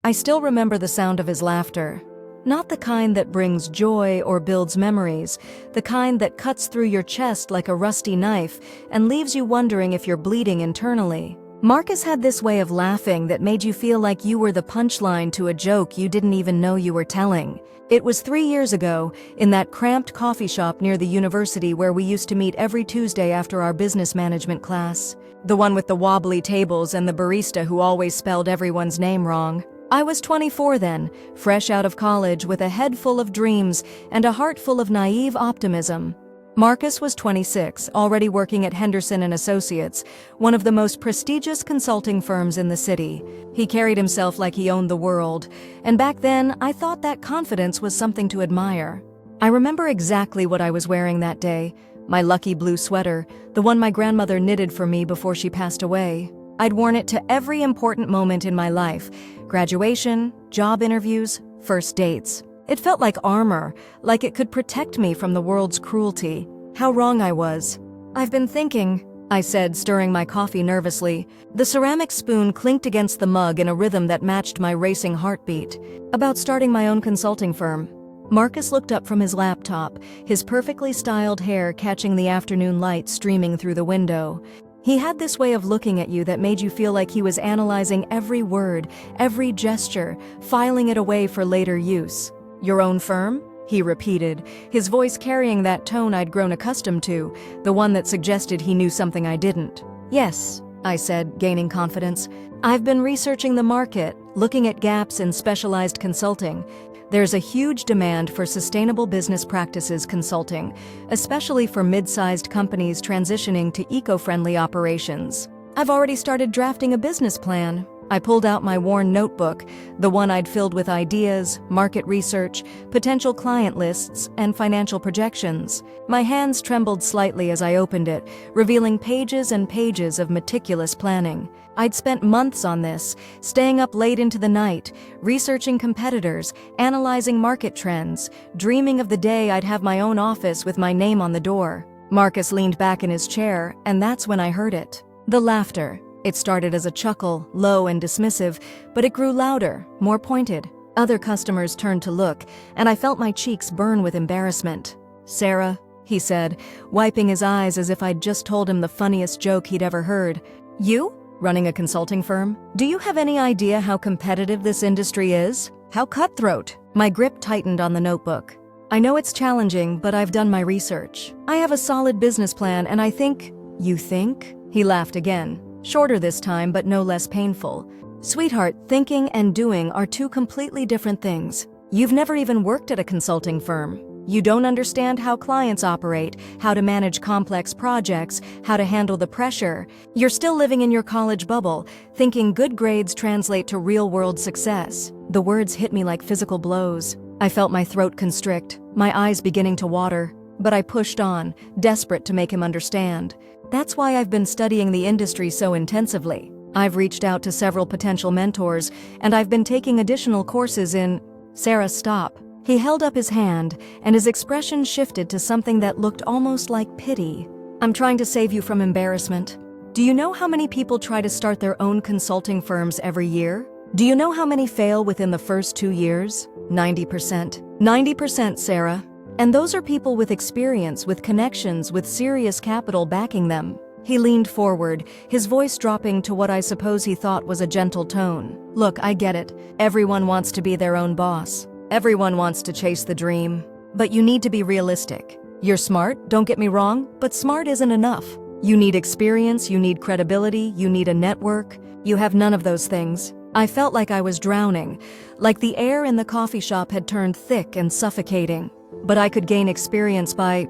I still remember the sound of his laughter. Not the kind that brings joy or builds memories, the kind that cuts through your chest like a rusty knife and leaves you wondering if you're bleeding internally. Marcus had this way of laughing that made you feel like you were the punchline to a joke you didn't even know you were telling. It was 3 years ago, in that cramped coffee shop near the university where we used to meet every Tuesday after our business management class. The one with the wobbly tables and the barista who always spelled everyone's name wrong. I was 24 then, fresh out of college with a head full of dreams and a heart full of naive optimism. Marcus was 26, already working at Henderson & Associates, one of the most prestigious consulting firms in the city. He carried himself like he owned the world, and back then I thought that confidence was something to admire. I remember exactly what I was wearing that day, my lucky blue sweater, the one my grandmother knitted for me before she passed away. I'd worn it to every important moment in my life: graduation, job interviews, first dates. It felt like armor, like it could protect me from the world's cruelty. How wrong I was. "I've been thinking," I said, stirring my coffee nervously. The ceramic spoon clinked against the mug in a rhythm that matched my racing heartbeat. "About starting my own consulting firm." Marcus looked up from his laptop, his perfectly styled hair catching the afternoon light streaming through the window. He had this way of looking at you that made you feel like he was analyzing every word, every gesture, filing it away for later use. "Your own firm?" he repeated, his voice carrying that tone I'd grown accustomed to, the one that suggested he knew something I didn't. "Yes," I said, gaining confidence. "I've been researching the market, looking at gaps in specialized consulting. There's a huge demand for sustainable business practices consulting, especially for mid-sized companies transitioning to eco-friendly operations. I've already started drafting a business plan." I pulled out my worn notebook, the one I'd filled with ideas, market research, potential client lists, and financial projections. My hands trembled slightly as I opened it, revealing pages and pages of meticulous planning. I'd spent months on this, staying up late into the night, researching competitors, analyzing market trends, dreaming of the day I'd have my own office with my name on the door. Marcus leaned back in his chair, and that's when I heard it. The laughter. It started as a chuckle, low and dismissive, but it grew louder, more pointed. Other customers turned to look, and I felt my cheeks burn with embarrassment. "Sarah," he said, wiping his eyes as if I'd just told him the funniest joke he'd ever heard. "You? Running a consulting firm? Do you have any idea how competitive this industry is? How cutthroat?" My grip tightened on the notebook. "I know it's challenging, but I've done my research. I have a solid business plan, and I think—" "You think?" He laughed again. Shorter this time, but no less painful. "Sweetheart, thinking and doing are two completely different things. You've never even worked at a consulting firm. You don't understand how clients operate, how to manage complex projects, how to handle the pressure. You're still living in your college bubble, thinking good grades translate to real-world success." The words hit me like physical blows. I felt my throat constrict, my eyes beginning to water. But I pushed on, desperate to make him understand. "That's why I've been studying the industry so intensively. I've reached out to several potential mentors, and I've been taking additional courses in—" "Sarah, stop." He held up his hand, and his expression shifted to something that looked almost like pity. "I'm trying to save you from embarrassment. Do you know how many people try to start their own consulting firms every year? Do you know how many fail within the first 2 years? 90%. 90%, Sarah. And those are people with experience, with connections, with serious capital backing them." He leaned forward, his voice dropping to what I suppose he thought was a gentle tone. "Look, I get it. Everyone wants to be their own boss. Everyone wants to chase the dream. But you need to be realistic. You're smart, don't get me wrong, but smart isn't enough. You need experience, you need credibility, you need a network. You have none of those things." I felt like I was drowning, like the air in the coffee shop had turned thick and suffocating. "But I could gain experience by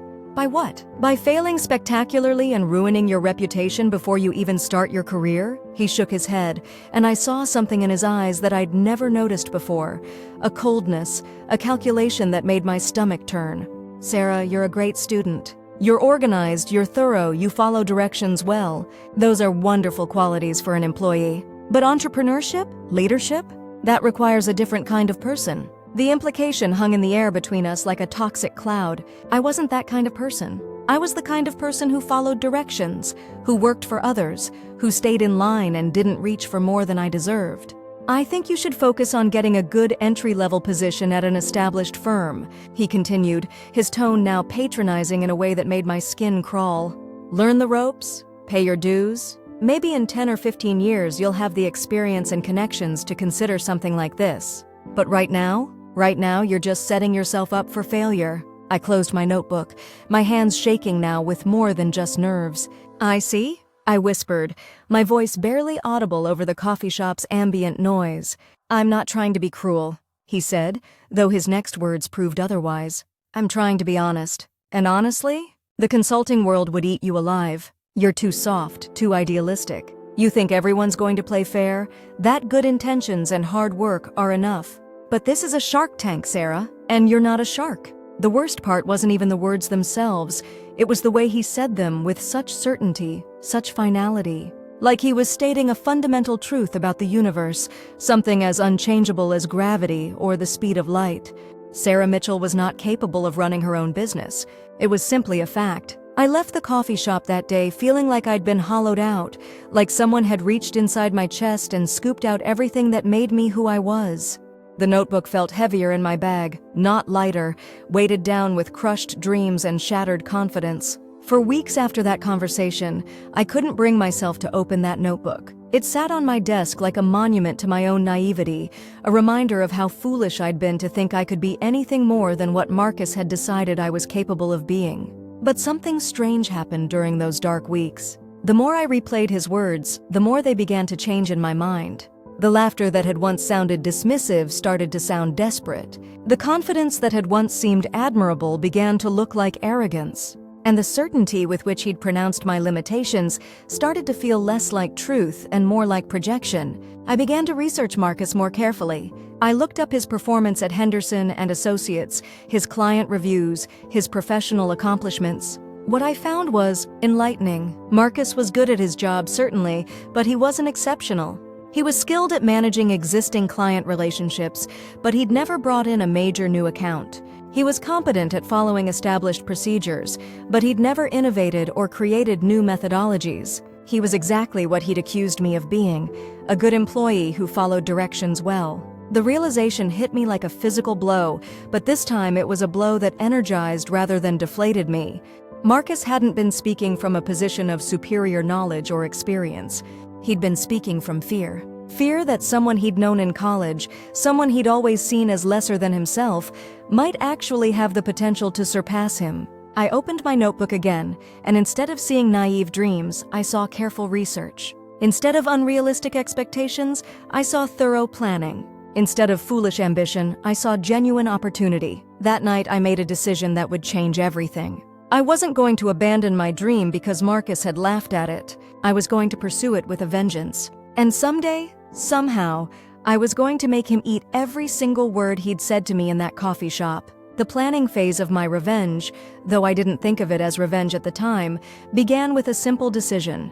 what? By failing spectacularly and ruining your reputation before you even start your career?" He shook his head, and I saw something in his eyes that I'd never noticed before. A coldness, a calculation that made my stomach turn. "Sarah, you're a great student. You're organized, you're thorough, you follow directions well. Those are wonderful qualities for an employee. But entrepreneurship? Leadership? That requires a different kind of person." The implication hung in the air between us like a toxic cloud. I wasn't that kind of person. I was the kind of person who followed directions, who worked for others, who stayed in line and didn't reach for more than I deserved. I think you should focus on getting a good entry-level position at an established firm, he continued, his tone now patronizing in a way that made my skin crawl. Learn the ropes, pay your dues. Maybe in 10 or 15 years you'll have the experience and connections to consider something like this. But right now you're just setting yourself up for failure. I closed my notebook, my hands shaking now with more than just nerves. I see, I whispered, my voice barely audible over the coffee shop's ambient noise. I'm not trying to be cruel, he said, though his next words proved otherwise. I'm trying to be honest. And honestly, the consulting world would eat you alive. You're too soft, too idealistic. You think everyone's going to play fair? That good intentions and hard work are enough. But this is a Shark Tank, Sarah, and you're not a shark. The worst part wasn't even the words themselves. It was the way he said them with such certainty, such finality. Like he was stating a fundamental truth about the universe, something as unchangeable as gravity or the speed of light. Sarah Mitchell was not capable of running her own business. It was simply a fact. I left the coffee shop that day feeling like I'd been hollowed out, like someone had reached inside my chest and scooped out everything that made me who I was. The notebook felt heavier in my bag, not lighter, weighted down with crushed dreams and shattered confidence. For weeks after that conversation, I couldn't bring myself to open that notebook. It sat on my desk like a monument to my own naivety, a reminder of how foolish I'd been to think I could be anything more than what Marcus had decided I was capable of being. But something strange happened during those dark weeks. The more I replayed his words, the more they began to change in my mind. The laughter that had once sounded dismissive started to sound desperate. The confidence that had once seemed admirable began to look like arrogance. And the certainty with which he'd pronounced my limitations started to feel less like truth and more like projection. I began to research Marcus more carefully. I looked up his performance at Henderson and Associates, his client reviews, his professional accomplishments. What I found was enlightening. Marcus was good at his job, certainly, but he wasn't exceptional. He was skilled at managing existing client relationships, but he'd never brought in a major new account. He was competent at following established procedures, but he'd never innovated or created new methodologies. He was exactly what he'd accused me of being, a good employee who followed directions well. The realization hit me like a physical blow, but this time it was a blow that energized rather than deflated me. Marcus hadn't been speaking from a position of superior knowledge or experience. He'd been speaking from fear. Fear that someone he'd known in college, someone he'd always seen as lesser than himself, might actually have the potential to surpass him. I opened my notebook again, and instead of seeing naive dreams, I saw careful research. Instead of unrealistic expectations, I saw thorough planning. Instead of foolish ambition, I saw genuine opportunity. That night, I made a decision that would change everything. I wasn't going to abandon my dream because Marcus had laughed at it. I was going to pursue it with a vengeance. And someday, somehow, I was going to make him eat every single word he'd said to me in that coffee shop. The planning phase of my revenge, though I didn't think of it as revenge at the time, began with a simple decision.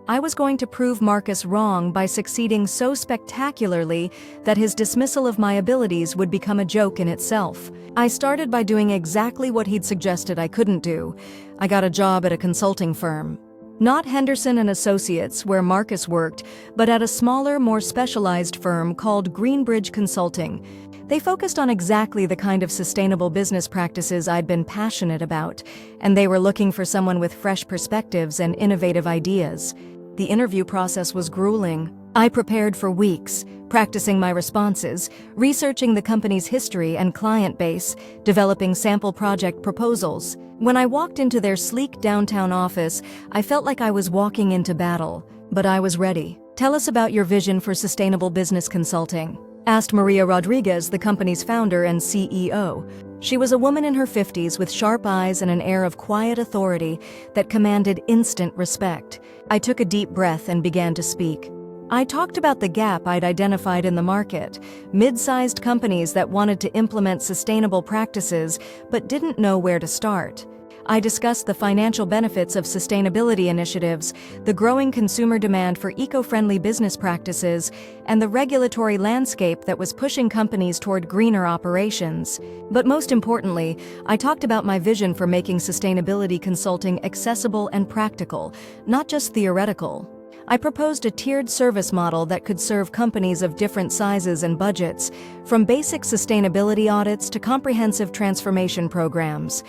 I was going to prove Marcus wrong by succeeding so spectacularly that his dismissal of my abilities would become a joke in itself. I started by doing exactly what he'd suggested I couldn't do. I got a job at a consulting firm. Not Henderson and Associates, where Marcus worked, but at a smaller, more specialized firm called Greenbridge Consulting. They focused on exactly the kind of sustainable business practices I'd been passionate about, and they were looking for someone with fresh perspectives and innovative ideas. The interview process was grueling. I prepared for weeks, practicing my responses, researching the company's history and client base, developing sample project proposals. When I walked into their sleek downtown office, I felt like I was walking into battle. But I was ready. "Tell us about your vision for sustainable business consulting," asked Maria Rodriguez, the company's founder and CEO. She was a woman in her 50s with sharp eyes and an air of quiet authority that commanded instant respect. I took a deep breath and began to speak. I talked about the gap I'd identified in the market, mid-sized companies that wanted to implement sustainable practices but didn't know where to start. I discussed the financial benefits of sustainability initiatives, the growing consumer demand for eco-friendly business practices, and the regulatory landscape that was pushing companies toward greener operations. But most importantly, I talked about my vision for making sustainability consulting accessible and practical, not just theoretical. I proposed a tiered service model that could serve companies of different sizes and budgets, from basic sustainability audits to comprehensive transformation programs.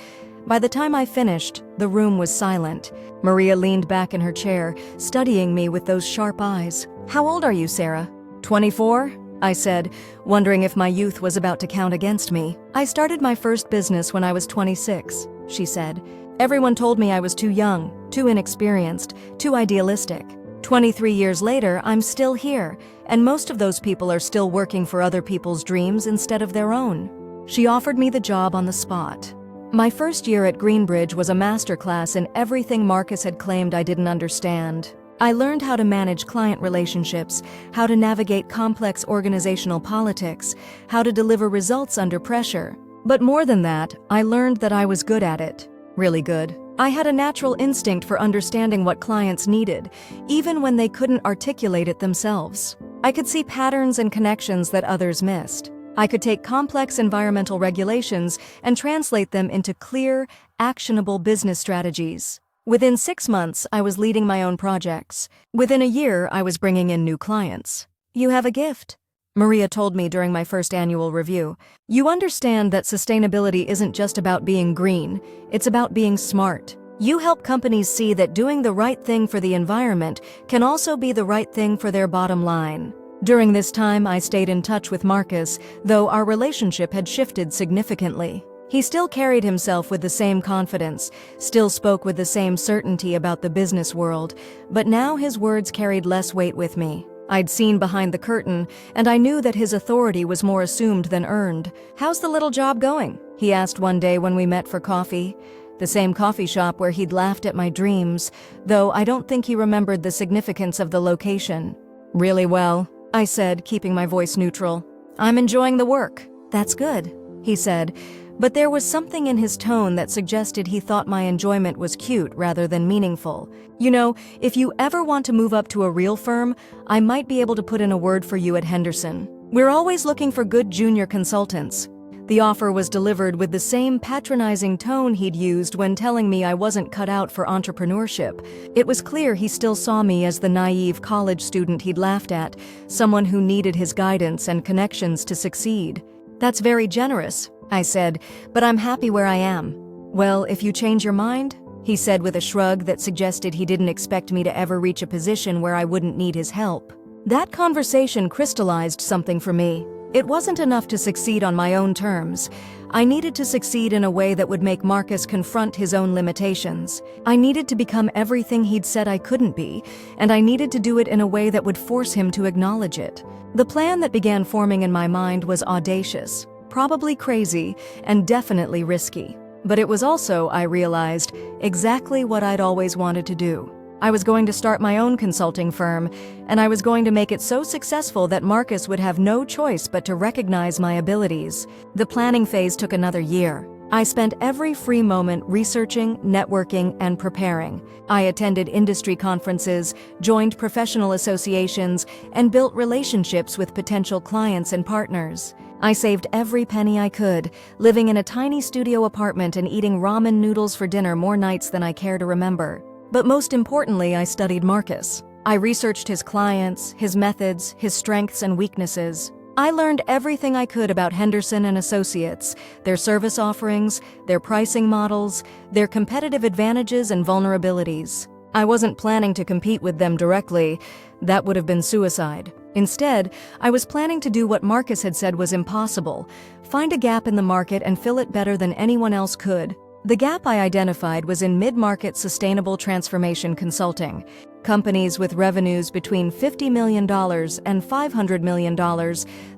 By the time I finished, the room was silent. Maria leaned back in her chair, studying me with those sharp eyes. "How old are you, Sarah?" 24, I said, wondering if my youth was about to count against me. "I started my first business when I was 26, she said. "Everyone told me I was too young, too inexperienced, too idealistic. 23 years later, I'm still here, and most of those people are still working for other people's dreams instead of their own." She offered me the job on the spot. My first year at Greenbridge was a masterclass in everything Marcus had claimed I didn't understand. I learned how to manage client relationships, how to navigate complex organizational politics, how to deliver results under pressure. But more than that, I learned that I was good at it. Really good. I had a natural instinct for understanding what clients needed, even when they couldn't articulate it themselves. I could see patterns and connections that others missed. I could take complex environmental regulations and translate them into clear, actionable business strategies. Within 6 months, I was leading my own projects. Within a year, I was bringing in new clients. "You have a gift," Maria told me during my first annual review. "You understand that sustainability isn't just about being green, it's about being smart. You help companies see that doing the right thing for the environment can also be the right thing for their bottom line." During this time, I stayed in touch with Marcus, though our relationship had shifted significantly. He still carried himself with the same confidence, still spoke with the same certainty about the business world, but now his words carried less weight with me. I'd seen behind the curtain, and I knew that his authority was more assumed than earned. "How's the little job going?" he asked one day when we met for coffee. The same coffee shop where he'd laughed at my dreams, though I don't think he remembered the significance of the location. "Really well," I said, keeping my voice neutral. "I'm enjoying the work." "That's good," he said, but there was something in his tone that suggested he thought my enjoyment was cute rather than meaningful. "You know, if you ever want to move up to a real firm, I might be able to put in a word for you at Henderson. We're always looking for good junior consultants." The offer was delivered with the same patronizing tone he'd used when telling me I wasn't cut out for entrepreneurship. It was clear he still saw me as the naive college student he'd laughed at, someone who needed his guidance and connections to succeed. "That's very generous," I said, "but I'm happy where I am." "Well, if you change your mind," he said with a shrug that suggested he didn't expect me to ever reach a position where I wouldn't need his help. That conversation crystallized something for me. It wasn't enough to succeed on my own terms. I needed to succeed in a way that would make Marcus confront his own limitations. I needed to become everything he'd said I couldn't be, and I needed to do it in a way that would force him to acknowledge it. The plan that began forming in my mind was audacious, probably crazy, and definitely risky. But it was also, I realized, exactly what I'd always wanted to do. I was going to start my own consulting firm, and I was going to make it so successful that Marcus would have no choice but to recognize my abilities. The planning phase took another year. I spent every free moment researching, networking, and preparing. I attended industry conferences, joined professional associations, and built relationships with potential clients and partners. I saved every penny I could, living in a tiny studio apartment and eating ramen noodles for dinner more nights than I care to remember. But most importantly, I studied Marcus. I researched his clients, his methods, his strengths and weaknesses. I learned everything I could about Henderson and Associates, their service offerings, their pricing models, their competitive advantages and vulnerabilities. I wasn't planning to compete with them directly. That would have been suicide. Instead, I was planning to do what Marcus had said was impossible: find a gap in the market and fill it better than anyone else could. The gap I identified was in mid-market sustainable transformation consulting. Companies with revenues between $50 million and $500 million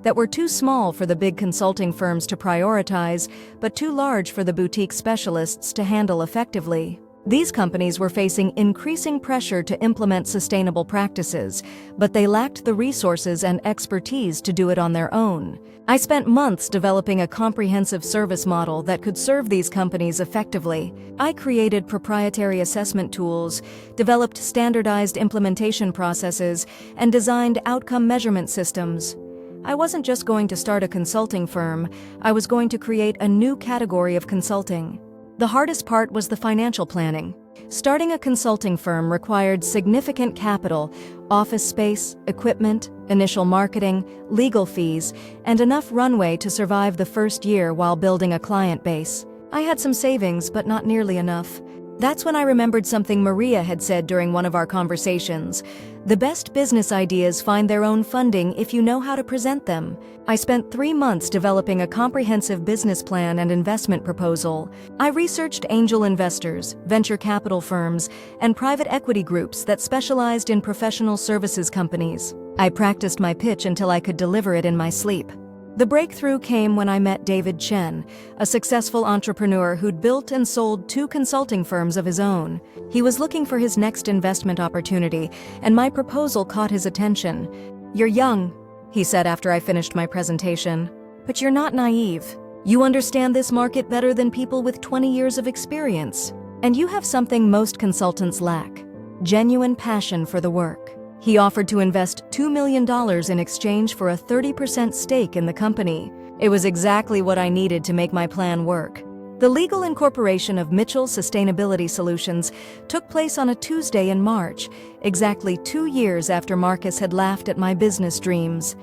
that were too small for the big consulting firms to prioritize, but too large for the boutique specialists to handle effectively. These companies were facing increasing pressure to implement sustainable practices, but they lacked the resources and expertise to do it on their own. I spent months developing a comprehensive service model that could serve these companies effectively. I created proprietary assessment tools, developed standardized implementation processes, and designed outcome measurement systems. I wasn't just going to start a consulting firm, I was going to create a new category of consulting. The hardest part was the financial planning. Starting a consulting firm required significant capital, office space, equipment, initial marketing, legal fees, and enough runway to survive the first year while building a client base. I had some savings, but not nearly enough. That's when I remembered something Maria had said during one of our conversations. The best business ideas find their own funding if you know how to present them. I spent 3 months developing a comprehensive business plan and investment proposal. I researched angel investors, venture capital firms, and private equity groups that specialized in professional services companies. I practiced my pitch until I could deliver it in my sleep. The breakthrough came when I met David Chen, a successful entrepreneur who'd built and sold 2 consulting firms of his own. He was looking for his next investment opportunity, and my proposal caught his attention. "You're young," he said after I finished my presentation, "but you're not naive. You understand this market better than people with 20 years of experience. And you have something most consultants lack: genuine passion for the work." He offered to invest $2 million in exchange for a 30% stake in the company. It was exactly what I needed to make my plan work. The legal incorporation of Mitchell Sustainability Solutions took place on a Tuesday in March, exactly 2 years after Marcus had laughed at my business dreams.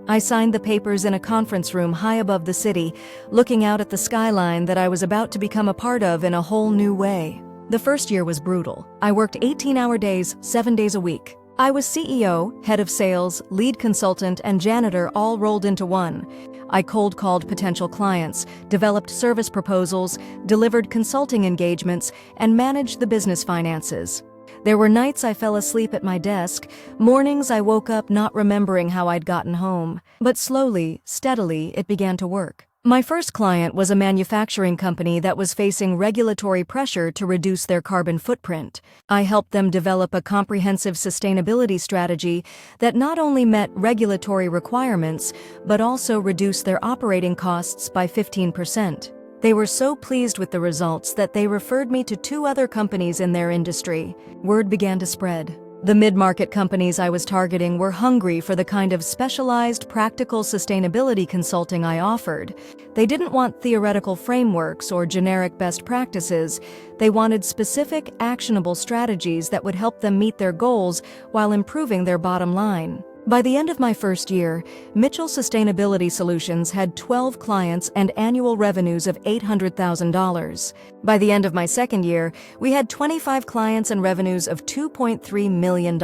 I signed the papers in a conference room high above the city, looking out at the skyline that I was about to become a part of in a whole new way. The first year was brutal. I worked 18-hour days, 7 days a week. I was CEO, head of sales, lead consultant, and janitor all rolled into one. I cold-called potential clients, developed service proposals, delivered consulting engagements, and managed the business finances. There were nights I fell asleep at my desk, mornings I woke up not remembering how I'd gotten home. But slowly, steadily, it began to work. My first client was a manufacturing company that was facing regulatory pressure to reduce their carbon footprint. I helped them develop a comprehensive sustainability strategy that not only met regulatory requirements, but also reduced their operating costs by 15%. They were so pleased with the results that they referred me to 2 other companies in their industry. Word began to spread. The mid-market companies I was targeting were hungry for the kind of specialized, practical sustainability consulting I offered. They didn't want theoretical frameworks or generic best practices. They wanted specific, actionable strategies that would help them meet their goals while improving their bottom line. By the end of my first year, Mitchell Sustainability Solutions had 12 clients and annual revenues of $800,000. By the end of my second year, we had 25 clients and revenues of $2.3 million.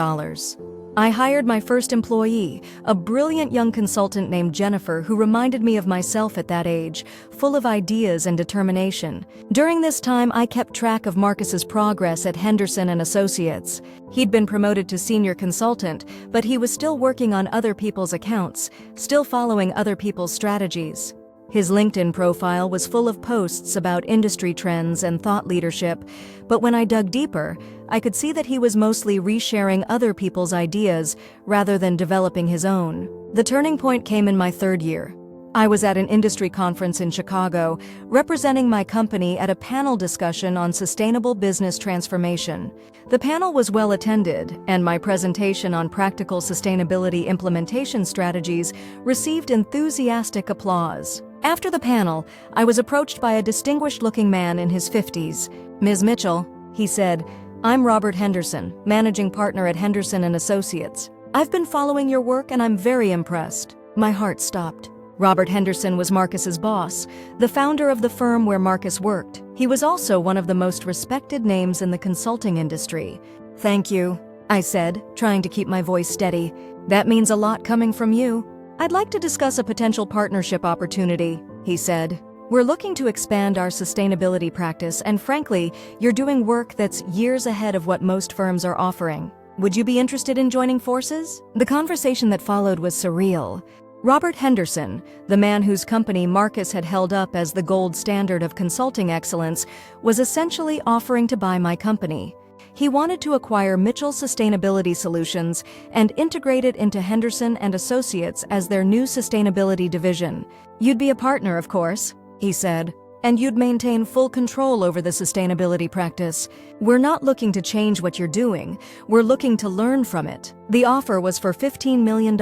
I hired my first employee, a brilliant young consultant named Jennifer who reminded me of myself at that age, full of ideas and determination. During this time, I kept track of Marcus's progress at Henderson and Associates. He'd been promoted to senior consultant, but he was still working on other people's accounts, still following other people's strategies. His LinkedIn profile was full of posts about industry trends and thought leadership, but when I dug deeper, I could see that he was mostly resharing other people's ideas rather than developing his own. The turning point came in my third year. I was at an industry conference in Chicago, representing my company at a panel discussion on sustainable business transformation. The panel was well attended, and my presentation on practical sustainability implementation strategies received enthusiastic applause. After the panel, I was approached by a distinguished-looking man in his 50s. "Ms. Mitchell," he said, "I'm Robert Henderson, managing partner at Henderson and Associates. I've been following your work and I'm very impressed." My heart stopped. Robert Henderson was Marcus's boss, the founder of the firm where Marcus worked. He was also one of the most respected names in the consulting industry. "Thank you," I said, trying to keep my voice steady. "That means a lot coming from you." "I'd like to discuss a potential partnership opportunity," he said. "We're looking to expand our sustainability practice, and frankly, you're doing work that's years ahead of what most firms are offering. Would you be interested in joining forces?" The conversation that followed was surreal. Robert Henderson, the man whose company Marcus had held up as the gold standard of consulting excellence, was essentially offering to buy my company. He wanted to acquire Mitchell Sustainability Solutions and integrate it into Henderson and Associates as their new sustainability division. "You'd be a partner, of course," he said, "and you'd maintain full control over the sustainability practice. We're not looking to change what you're doing, we're looking to learn from it." The offer was for $15 million,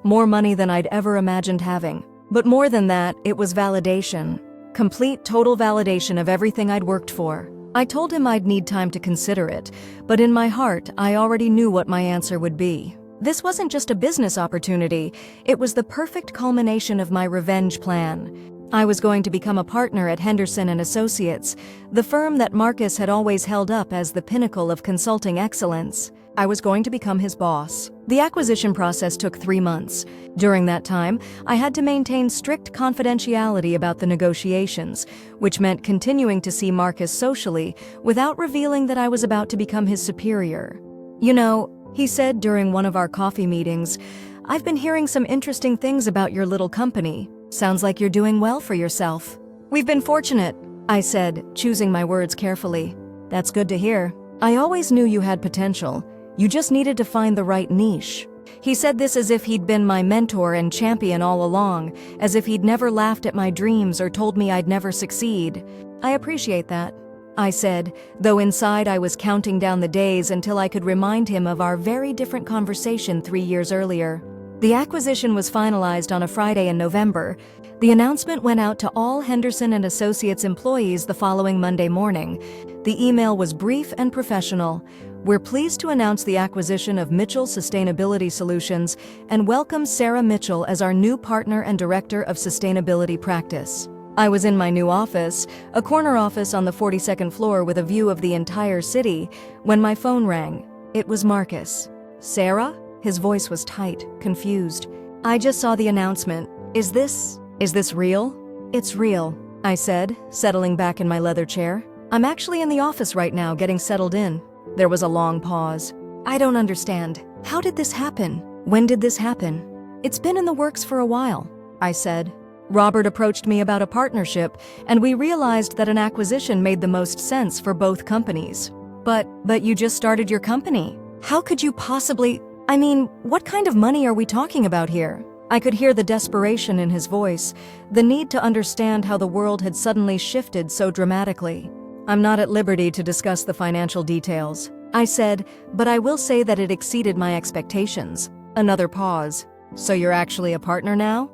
more money than I'd ever imagined having. But more than that, it was validation. Complete, total validation of everything I'd worked for. I told him I'd need time to consider it, but in my heart, I already knew what my answer would be. This wasn't just a business opportunity, it was the perfect culmination of my revenge plan. I was going to become a partner at Henderson & Associates, the firm that Marcus had always held up as the pinnacle of consulting excellence. I was going to become his boss. The acquisition process took 3 months. During that time, I had to maintain strict confidentiality about the negotiations, which meant continuing to see Marcus socially without revealing that I was about to become his superior. "You know," he said during one of our coffee meetings, "I've been hearing some interesting things about your little company. Sounds like you're doing well for yourself." "We've been fortunate," I said, choosing my words carefully. "That's good to hear. I always knew you had potential. You just needed to find the right niche." He said this as if he'd been my mentor and champion all along, as if he'd never laughed at my dreams or told me I'd never succeed. "I appreciate that," I said, though inside I was counting down the days until I could remind him of our very different conversation 3 years earlier. The acquisition was finalized on a Friday in November. The announcement went out to all Henderson & Associates employees the following Monday morning. The email was brief and professional. "We're pleased to announce the acquisition of Mitchell Sustainability Solutions and welcome Sarah Mitchell as our new partner and director of sustainability practice." I was in my new office, a corner office on the 42nd floor with a view of the entire city, when my phone rang. It was Marcus. "Sarah?" His voice was tight, confused. "I just saw the announcement. Is this real?" "It's real," I said, settling back in my leather chair. "I'm actually in the office right now, getting settled in." There was a long pause. "I don't understand. How did this happen? When did this happen?" "It's been in the works for a while," I said. "Robert approached me about a partnership, and we realized that an acquisition made the most sense for both companies." But you just started your company. How could you possibly... I mean, what kind of money are we talking about here?" I could hear the desperation in his voice, the need to understand how the world had suddenly shifted so dramatically. "I'm not at liberty to discuss the financial details," I said, "but I will say that it exceeded my expectations." Another pause. "So you're actually a partner now?"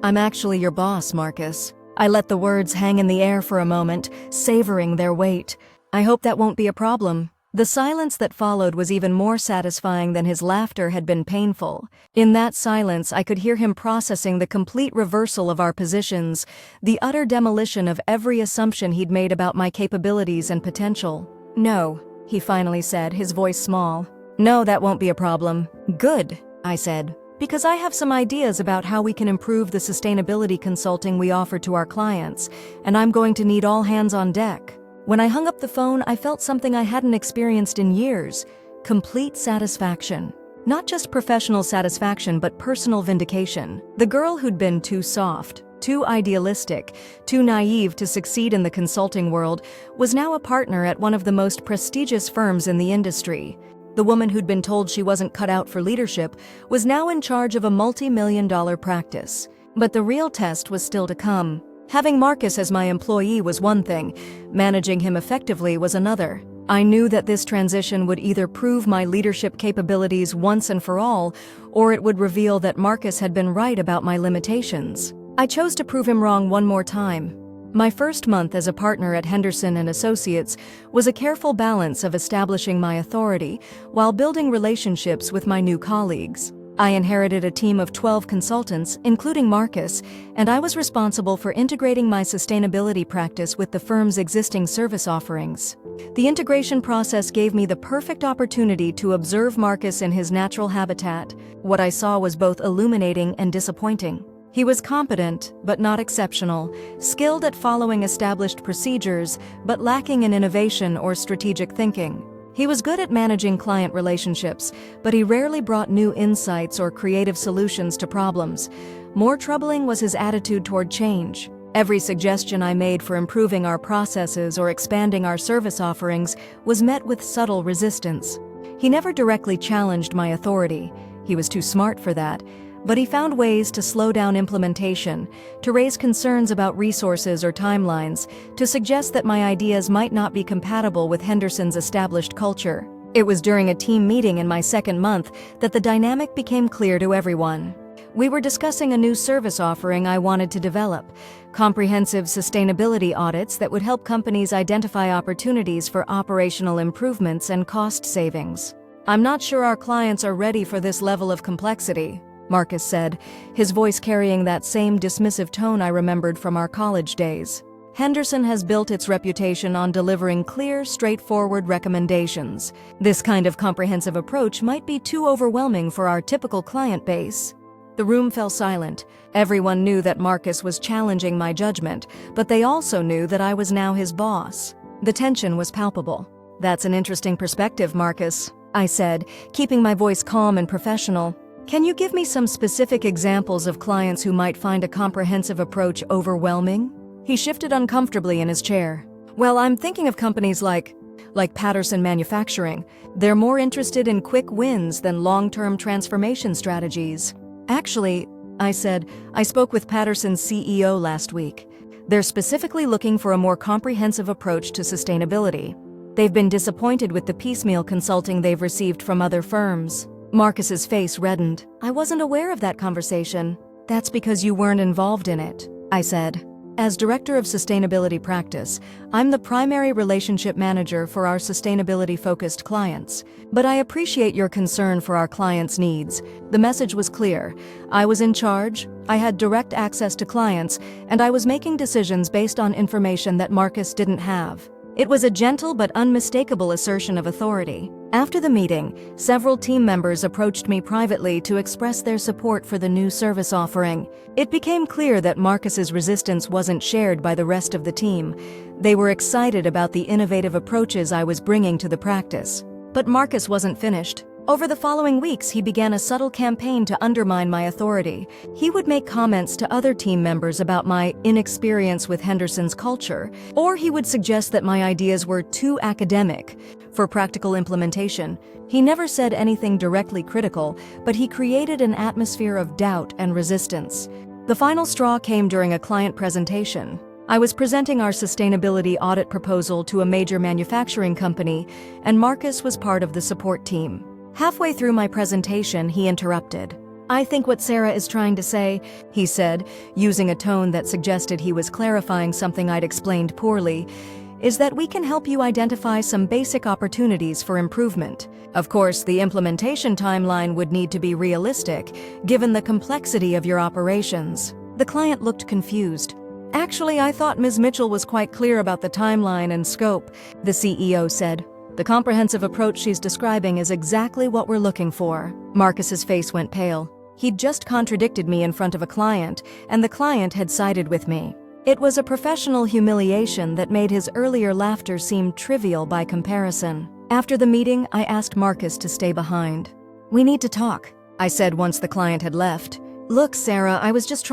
I'm actually your boss, Marcus." I let the words hang in the air for a moment, savoring their weight. "I hope that won't be a problem." The silence that followed was even more satisfying than his laughter had been painful. In that silence, I could hear him processing the complete reversal of our positions, the utter demolition of every assumption he'd made about my capabilities and potential. "No," he finally said, his voice small. "No, that won't be a problem." "Good," I said, "because I have some ideas about how we can improve the sustainability consulting we offer to our clients, and I'm going to need all hands on deck." When I hung up the phone, I felt something I hadn't experienced in years: complete satisfaction. Not just professional satisfaction, but personal vindication. The girl who'd been too soft, too idealistic, too naive to succeed in the consulting world was now a partner at one of the most prestigious firms in the industry. The woman who'd been told she wasn't cut out for leadership was now in charge of a multi-million-dollar practice. But the real test was still to come. Having Marcus as my employee was one thing, managing him effectively was another. I knew that this transition would either prove my leadership capabilities once and for all, or it would reveal that Marcus had been right about my limitations. I chose to prove him wrong one more time. My first month as a partner at Henderson & Associates was a careful balance of establishing my authority while building relationships with my new colleagues. I inherited a team of 12 consultants, including Marcus, and I was responsible for integrating my sustainability practice with the firm's existing service offerings. The integration process gave me the perfect opportunity to observe Marcus in his natural habitat. What I saw was both illuminating and disappointing. He was competent, but not exceptional, skilled at following established procedures, but lacking in innovation or strategic thinking. He was good at managing client relationships, but he rarely brought new insights or creative solutions to problems. More troubling was his attitude toward change. Every suggestion I made for improving our processes or expanding our service offerings was met with subtle resistance. He never directly challenged my authority. He was too smart for that. But he found ways to slow down implementation, to raise concerns about resources or timelines, to suggest that my ideas might not be compatible with Henderson's established culture. It was during a team meeting in my second month that the dynamic became clear to everyone. We were discussing a new service offering I wanted to develop, comprehensive sustainability audits that would help companies identify opportunities for operational improvements and cost savings. "I'm not sure our clients are ready for this level of complexity," Marcus said, his voice carrying that same dismissive tone I remembered from our college days. "Henderson has built its reputation on delivering clear, straightforward recommendations. This kind of comprehensive approach might be too overwhelming for our typical client base." The room fell silent. Everyone knew that Marcus was challenging my judgment, but they also knew that I was now his boss. The tension was palpable. "That's an interesting perspective, Marcus," I said, keeping my voice calm and professional. "Can you give me some specific examples of clients who might find a comprehensive approach overwhelming?" He shifted uncomfortably in his chair. "Well, I'm thinking of companies like Patterson Manufacturing. They're more interested in quick wins than long-term transformation strategies." "Actually," I said, "I spoke with Patterson's CEO last week. They're specifically looking for a more comprehensive approach to sustainability. They've been disappointed with the piecemeal consulting they've received from other firms." Marcus's face reddened. "I wasn't aware of that conversation." "That's because you weren't involved in it," I said. "As Director of Sustainability Practice, I'm the primary relationship manager for our sustainability-focused clients. But I appreciate your concern for our clients' needs." The message was clear. I was in charge, I had direct access to clients, and I was making decisions based on information that Marcus didn't have. It was a gentle but unmistakable assertion of authority. After the meeting, several team members approached me privately to express their support for the new service offering. It became clear that Marcus's resistance wasn't shared by the rest of the team. They were excited about the innovative approaches I was bringing to the practice. But Marcus wasn't finished. Over the following weeks, he began a subtle campaign to undermine my authority. He would make comments to other team members about my inexperience with Henderson's culture, or he would suggest that my ideas were too academic for practical implementation. He never said anything directly critical, but he created an atmosphere of doubt and resistance. The final straw came during a client presentation. I was presenting our sustainability audit proposal to a major manufacturing company, and Marcus was part of the support team. Halfway through my presentation, he interrupted. "I think what Sarah is trying to say," he said, using a tone that suggested he was clarifying something I'd explained poorly, "is that we can help you identify some basic opportunities for improvement. Of course, the implementation timeline would need to be realistic, given the complexity of your operations." The client looked confused. "Actually, I thought Ms. Mitchell was quite clear about the timeline and scope," the CEO said. "The comprehensive approach she's describing is exactly what we're looking for." Marcus's face went pale. He'd just contradicted me in front of a client, and the client had sided with me. It was a professional humiliation that made his earlier laughter seem trivial by comparison. After the meeting, I asked Marcus to stay behind. "We need to talk," I said once the client had left. "Look, Sarah, I was just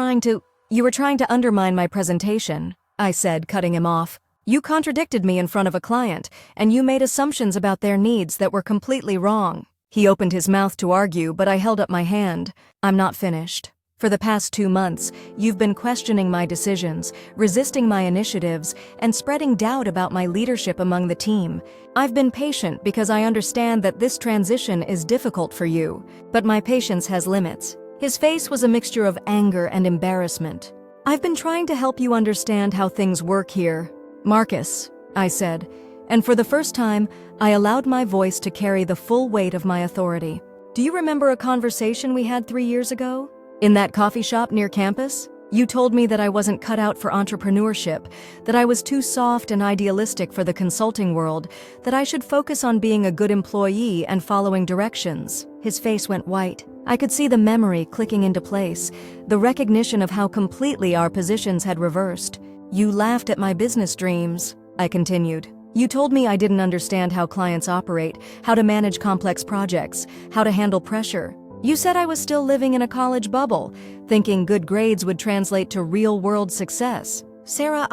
You were trying to undermine my presentation," I said, cutting him off. "You contradicted me in front of a client, and you made assumptions about their needs that were completely wrong." He opened his mouth to argue, but I held up my hand. "I'm not finished. For the past 2 months, you've been questioning my decisions, resisting my initiatives, and spreading doubt about my leadership among the team. I've been patient because I understand that this transition is difficult for you, but my patience has limits." His face was a mixture of anger and embarrassment. "I've been trying to help you understand how things work here, Marcus," I said, and for the first time, I allowed my voice to carry the full weight of my authority. "Do you remember a conversation we had 3 years ago? In that coffee shop near campus? You told me that I wasn't cut out for entrepreneurship, that I was too soft and idealistic for the consulting world, that I should focus on being a good employee and following directions." His face went white. I could see the memory clicking into place, the recognition of how completely our positions had reversed. "You laughed at my business dreams," I continued. "You told me I didn't understand how clients operate, how to manage complex projects, how to handle pressure. You said I was still living in a college bubble, thinking good grades would translate to real-world success. Sarah,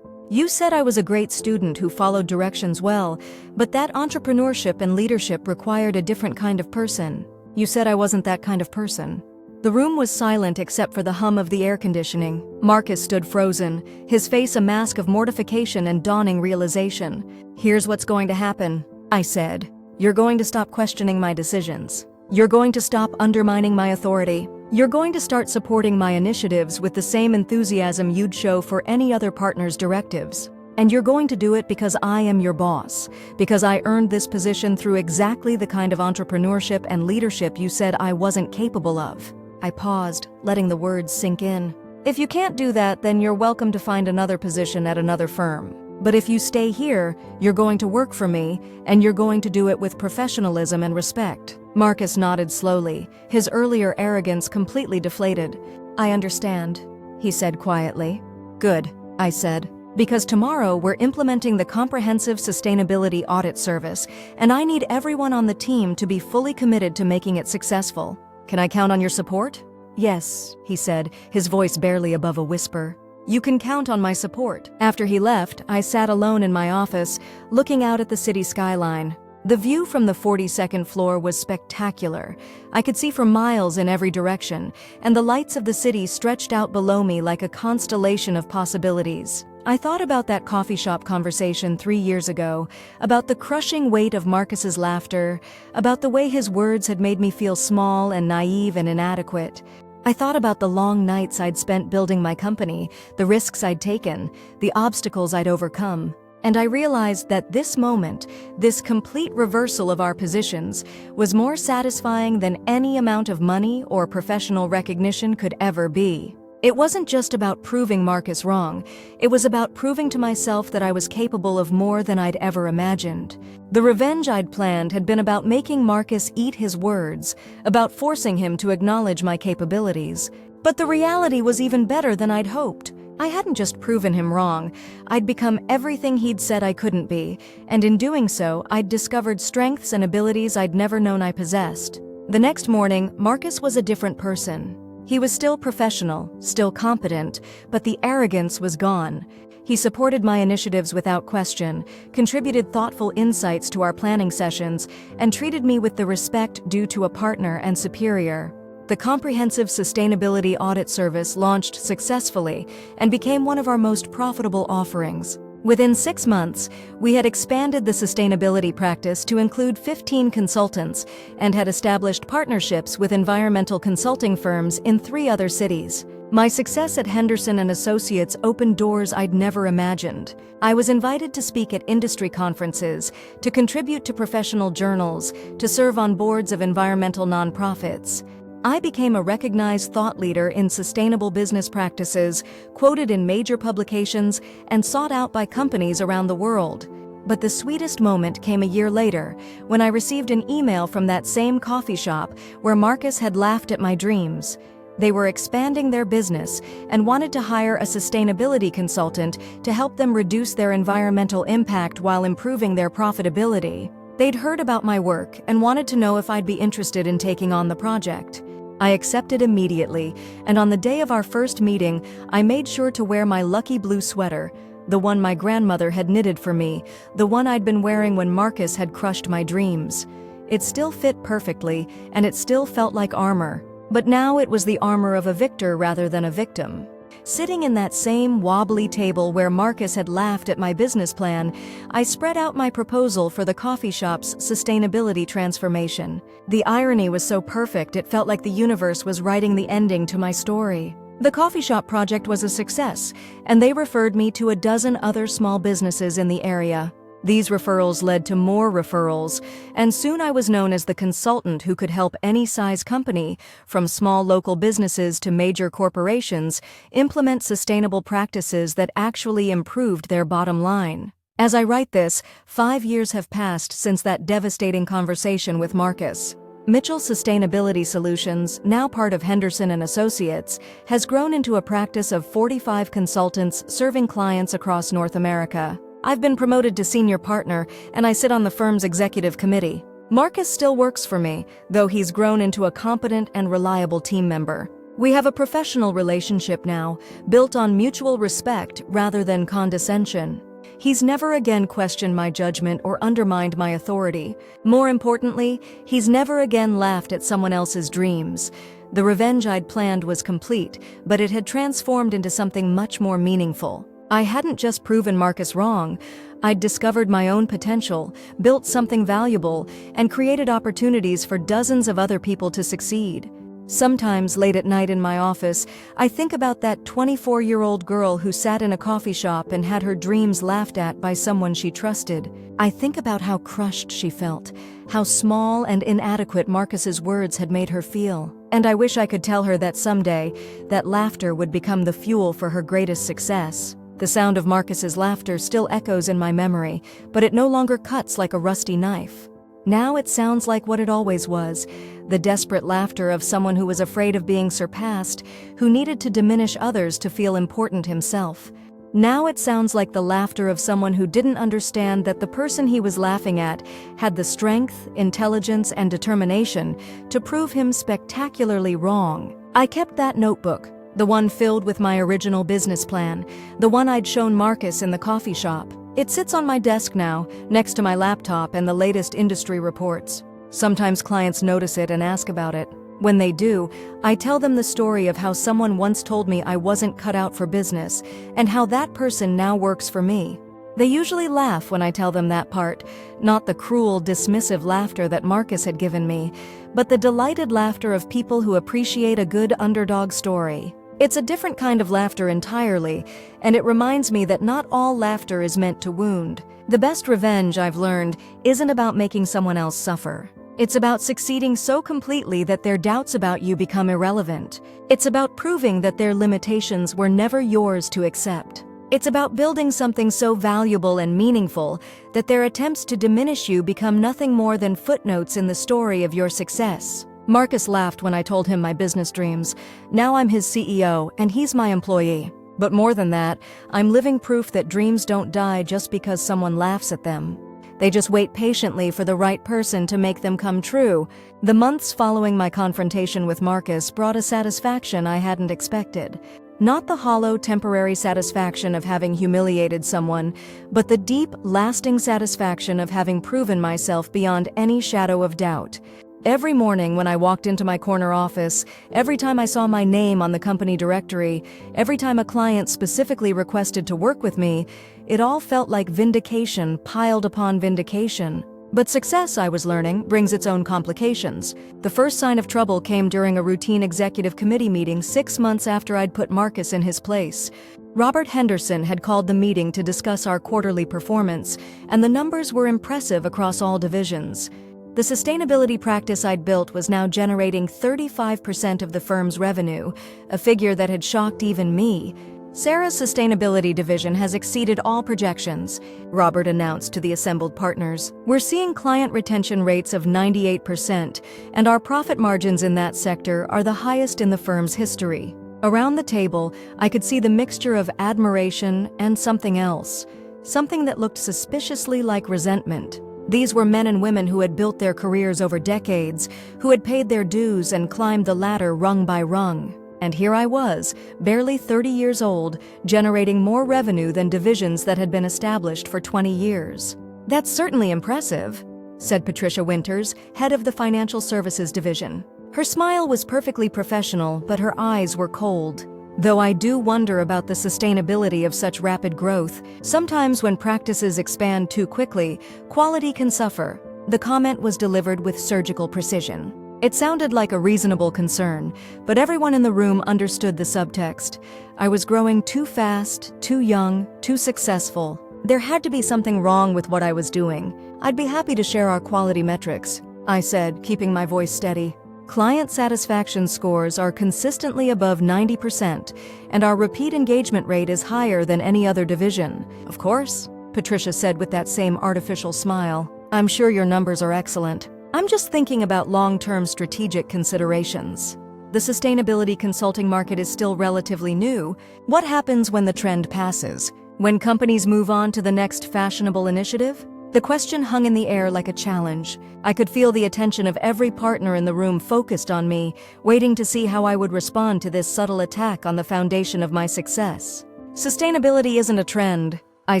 You said I was a great student who followed directions well, but that entrepreneurship and leadership required a different kind of person. You said I wasn't that kind of person." The room was silent except for the hum of the air conditioning. Marcus stood frozen, his face a mask of mortification and dawning realization. "Here's what's going to happen," I said. "You're going to stop questioning my decisions. You're going to stop undermining my authority. You're going to start supporting my initiatives with the same enthusiasm you'd show for any other partner's directives. And you're going to do it because I am your boss, because I earned this position through exactly the kind of entrepreneurship and leadership you said I wasn't capable of." I paused, letting the words sink in. "If you can't do that, then you're welcome to find another position at another firm. But if you stay here, you're going to work for me, and you're going to do it with professionalism and respect." Marcus nodded slowly, his earlier arrogance completely deflated. "I understand," he said quietly. "Good," I said, "because tomorrow we're implementing the Comprehensive Sustainability Audit Service, and I need everyone on the team to be fully committed to making it successful. Can I count on your support?" "Yes," he said, his voice barely above a whisper. "You can count on my support." After he left, I sat alone in my office, looking out at the city skyline. The view from the 42nd floor was spectacular. I could see for miles in every direction, and the lights of the city stretched out below me like a constellation of possibilities. I thought about that coffee shop conversation 3 years ago, about the crushing weight of Marcus's laughter, about the way his words had made me feel small and naive and inadequate. I thought about the long nights I'd spent building my company, the risks I'd taken, the obstacles I'd overcome. And I realized that this moment, this complete reversal of our positions, was more satisfying than any amount of money or professional recognition could ever be. It wasn't just about proving Marcus wrong, it was about proving to myself that I was capable of more than I'd ever imagined. The revenge I'd planned had been about making Marcus eat his words, about forcing him to acknowledge my capabilities. But the reality was even better than I'd hoped. I hadn't just proven him wrong, I'd become everything he'd said I couldn't be, and in doing so, I'd discovered strengths and abilities I'd never known I possessed. The next morning, Marcus was a different person. He was still professional, still competent, but the arrogance was gone. He supported my initiatives without question, contributed thoughtful insights to our planning sessions, and treated me with the respect due to a partner and superior. The Comprehensive Sustainability Audit Service launched successfully and became one of our most profitable offerings. Within 6 months, we had expanded the sustainability practice to include 15 consultants and had established partnerships with environmental consulting firms in 3 other cities. My success at Henderson & Associates opened doors I'd never imagined. I was invited to speak at industry conferences, to contribute to professional journals, to serve on boards of environmental nonprofits. I became a recognized thought leader in sustainable business practices, quoted in major publications, and sought out by companies around the world. But the sweetest moment came a year later, when I received an email from that same coffee shop where Marcus had laughed at my dreams. They were expanding their business and wanted to hire a sustainability consultant to help them reduce their environmental impact while improving their profitability. They'd heard about my work and wanted to know if I'd be interested in taking on the project. I accepted immediately, and on the day of our first meeting, I made sure to wear my lucky blue sweater, the one my grandmother had knitted for me, the one I'd been wearing when Marcus had crushed my dreams. It still fit perfectly, and it still felt like armor. But now it was the armor of a victor rather than a victim. Sitting in that same wobbly table where Marcus had laughed at my business plan, I spread out my proposal for the coffee shop's sustainability transformation. The irony was so perfect it felt like the universe was writing the ending to my story. The coffee shop project was a success, and they referred me to a dozen other small businesses in the area. These referrals led to more referrals, and soon I was known as the consultant who could help any size company, from small local businesses to major corporations, implement sustainable practices that actually improved their bottom line. As I write this, 5 years have passed since that devastating conversation with Marcus. Mitchell Sustainability Solutions, now part of Henderson & Associates, has grown into a practice of 45 consultants serving clients across North America. I've been promoted to senior partner, and I sit on the firm's executive committee. Marcus still works for me, though he's grown into a competent and reliable team member. We have a professional relationship now, built on mutual respect rather than condescension. He's never again questioned my judgment or undermined my authority. More importantly, he's never again laughed at someone else's dreams. The revenge I'd planned was complete, but it had transformed into something much more meaningful. I hadn't just proven Marcus wrong, I'd discovered my own potential, built something valuable, and created opportunities for dozens of other people to succeed. Sometimes, late at night in my office, I think about that 24-year-old girl who sat in a coffee shop and had her dreams laughed at by someone she trusted. I think about how crushed she felt, how small and inadequate Marcus's words had made her feel. And I wish I could tell her that someday, that laughter would become the fuel for her greatest success. The sound of Marcus's laughter still echoes in my memory, but it no longer cuts like a rusty knife. Now it sounds like what it always was, the desperate laughter of someone who was afraid of being surpassed, who needed to diminish others to feel important himself. Now it sounds like the laughter of someone who didn't understand that the person he was laughing at had the strength, intelligence, and determination to prove him spectacularly wrong. I kept that notebook, the one filled with my original business plan, the one I'd shown Marcus in the coffee shop. It sits on my desk now, next to my laptop and the latest industry reports. Sometimes clients notice it and ask about it. When they do, I tell them the story of how someone once told me I wasn't cut out for business, and how that person now works for me. They usually laugh when I tell them that part, not the cruel, dismissive laughter that Marcus had given me, but the delighted laughter of people who appreciate a good underdog story. It's a different kind of laughter entirely, and it reminds me that not all laughter is meant to wound. The best revenge, I've learned, isn't about making someone else suffer. It's about succeeding so completely that their doubts about you become irrelevant. It's about proving that their limitations were never yours to accept. It's about building something so valuable and meaningful that their attempts to diminish you become nothing more than footnotes in the story of your success. Marcus laughed when I told him my business dreams. Now I'm his CEO, and he's my employee. But more than that, I'm living proof that dreams don't die just because someone laughs at them. They just wait patiently for the right person to make them come true. The months following my confrontation with Marcus brought a satisfaction I hadn't expected. Not the hollow, temporary satisfaction of having humiliated someone, but the deep, lasting satisfaction of having proven myself beyond any shadow of doubt. Every morning when I walked into my corner office, every time I saw my name on the company directory, every time a client specifically requested to work with me, it all felt like vindication piled upon vindication. But success, I was learning, brings its own complications. The first sign of trouble came during a routine executive committee meeting 6 months after I'd put Marcus in his place. Robert Henderson had called the meeting to discuss our quarterly performance, and the numbers were impressive across all divisions. The sustainability practice I'd built was now generating 35% of the firm's revenue, a figure that had shocked even me. Sarah's sustainability division has exceeded all projections, Robert announced to the assembled partners. We're seeing client retention rates of 98%, and our profit margins in that sector are the highest in the firm's history. Around the table, I could see the mixture of admiration and something else, something that looked suspiciously like resentment. These were men and women who had built their careers over decades, who had paid their dues and climbed the ladder rung by rung. And here I was, barely 30 years old, generating more revenue than divisions that had been established for 20 years. That's certainly impressive, said Patricia Winters, head of the Financial Services Division. Her smile was perfectly professional, but her eyes were cold. Though I do wonder about the sustainability of such rapid growth. Sometimes when practices expand too quickly, quality can suffer. The comment was delivered with surgical precision. It sounded like a reasonable concern, but everyone in the room understood the subtext. I was growing too fast, too young, too successful. There had to be something wrong with what I was doing. I'd be happy to share our quality metrics, I said, keeping my voice steady. Client satisfaction scores are consistently above 90%, and our repeat engagement rate is higher than any other division. Of course, Patricia said with that same artificial smile. I'm sure your numbers are excellent. I'm just thinking about long-term strategic considerations. The sustainability consulting market is still relatively new. What happens when the trend passes? When companies move on to the next fashionable initiative? The question hung in the air like a challenge. I could feel the attention of every partner in the room focused on me, waiting to see how I would respond to this subtle attack on the foundation of my success. Sustainability isn't a trend, I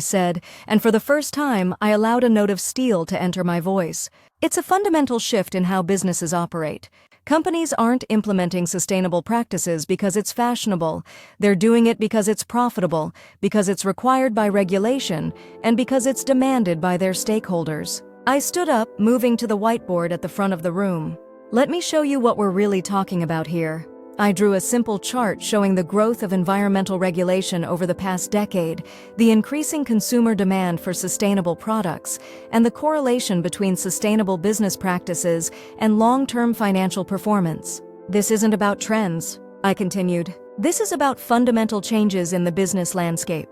said, and for the first time, I allowed a note of steel to enter my voice. It's a fundamental shift in how businesses operate. Companies aren't implementing sustainable practices because it's fashionable. They're doing it because it's profitable, because it's required by regulation, and because it's demanded by their stakeholders. I stood up, moving to the whiteboard at the front of the room. Let me show you what we're really talking about here. I drew a simple chart showing the growth of environmental regulation over the past decade, the increasing consumer demand for sustainable products, and the correlation between sustainable business practices and long-term financial performance. This isn't about trends, I continued. This is about fundamental changes in the business landscape.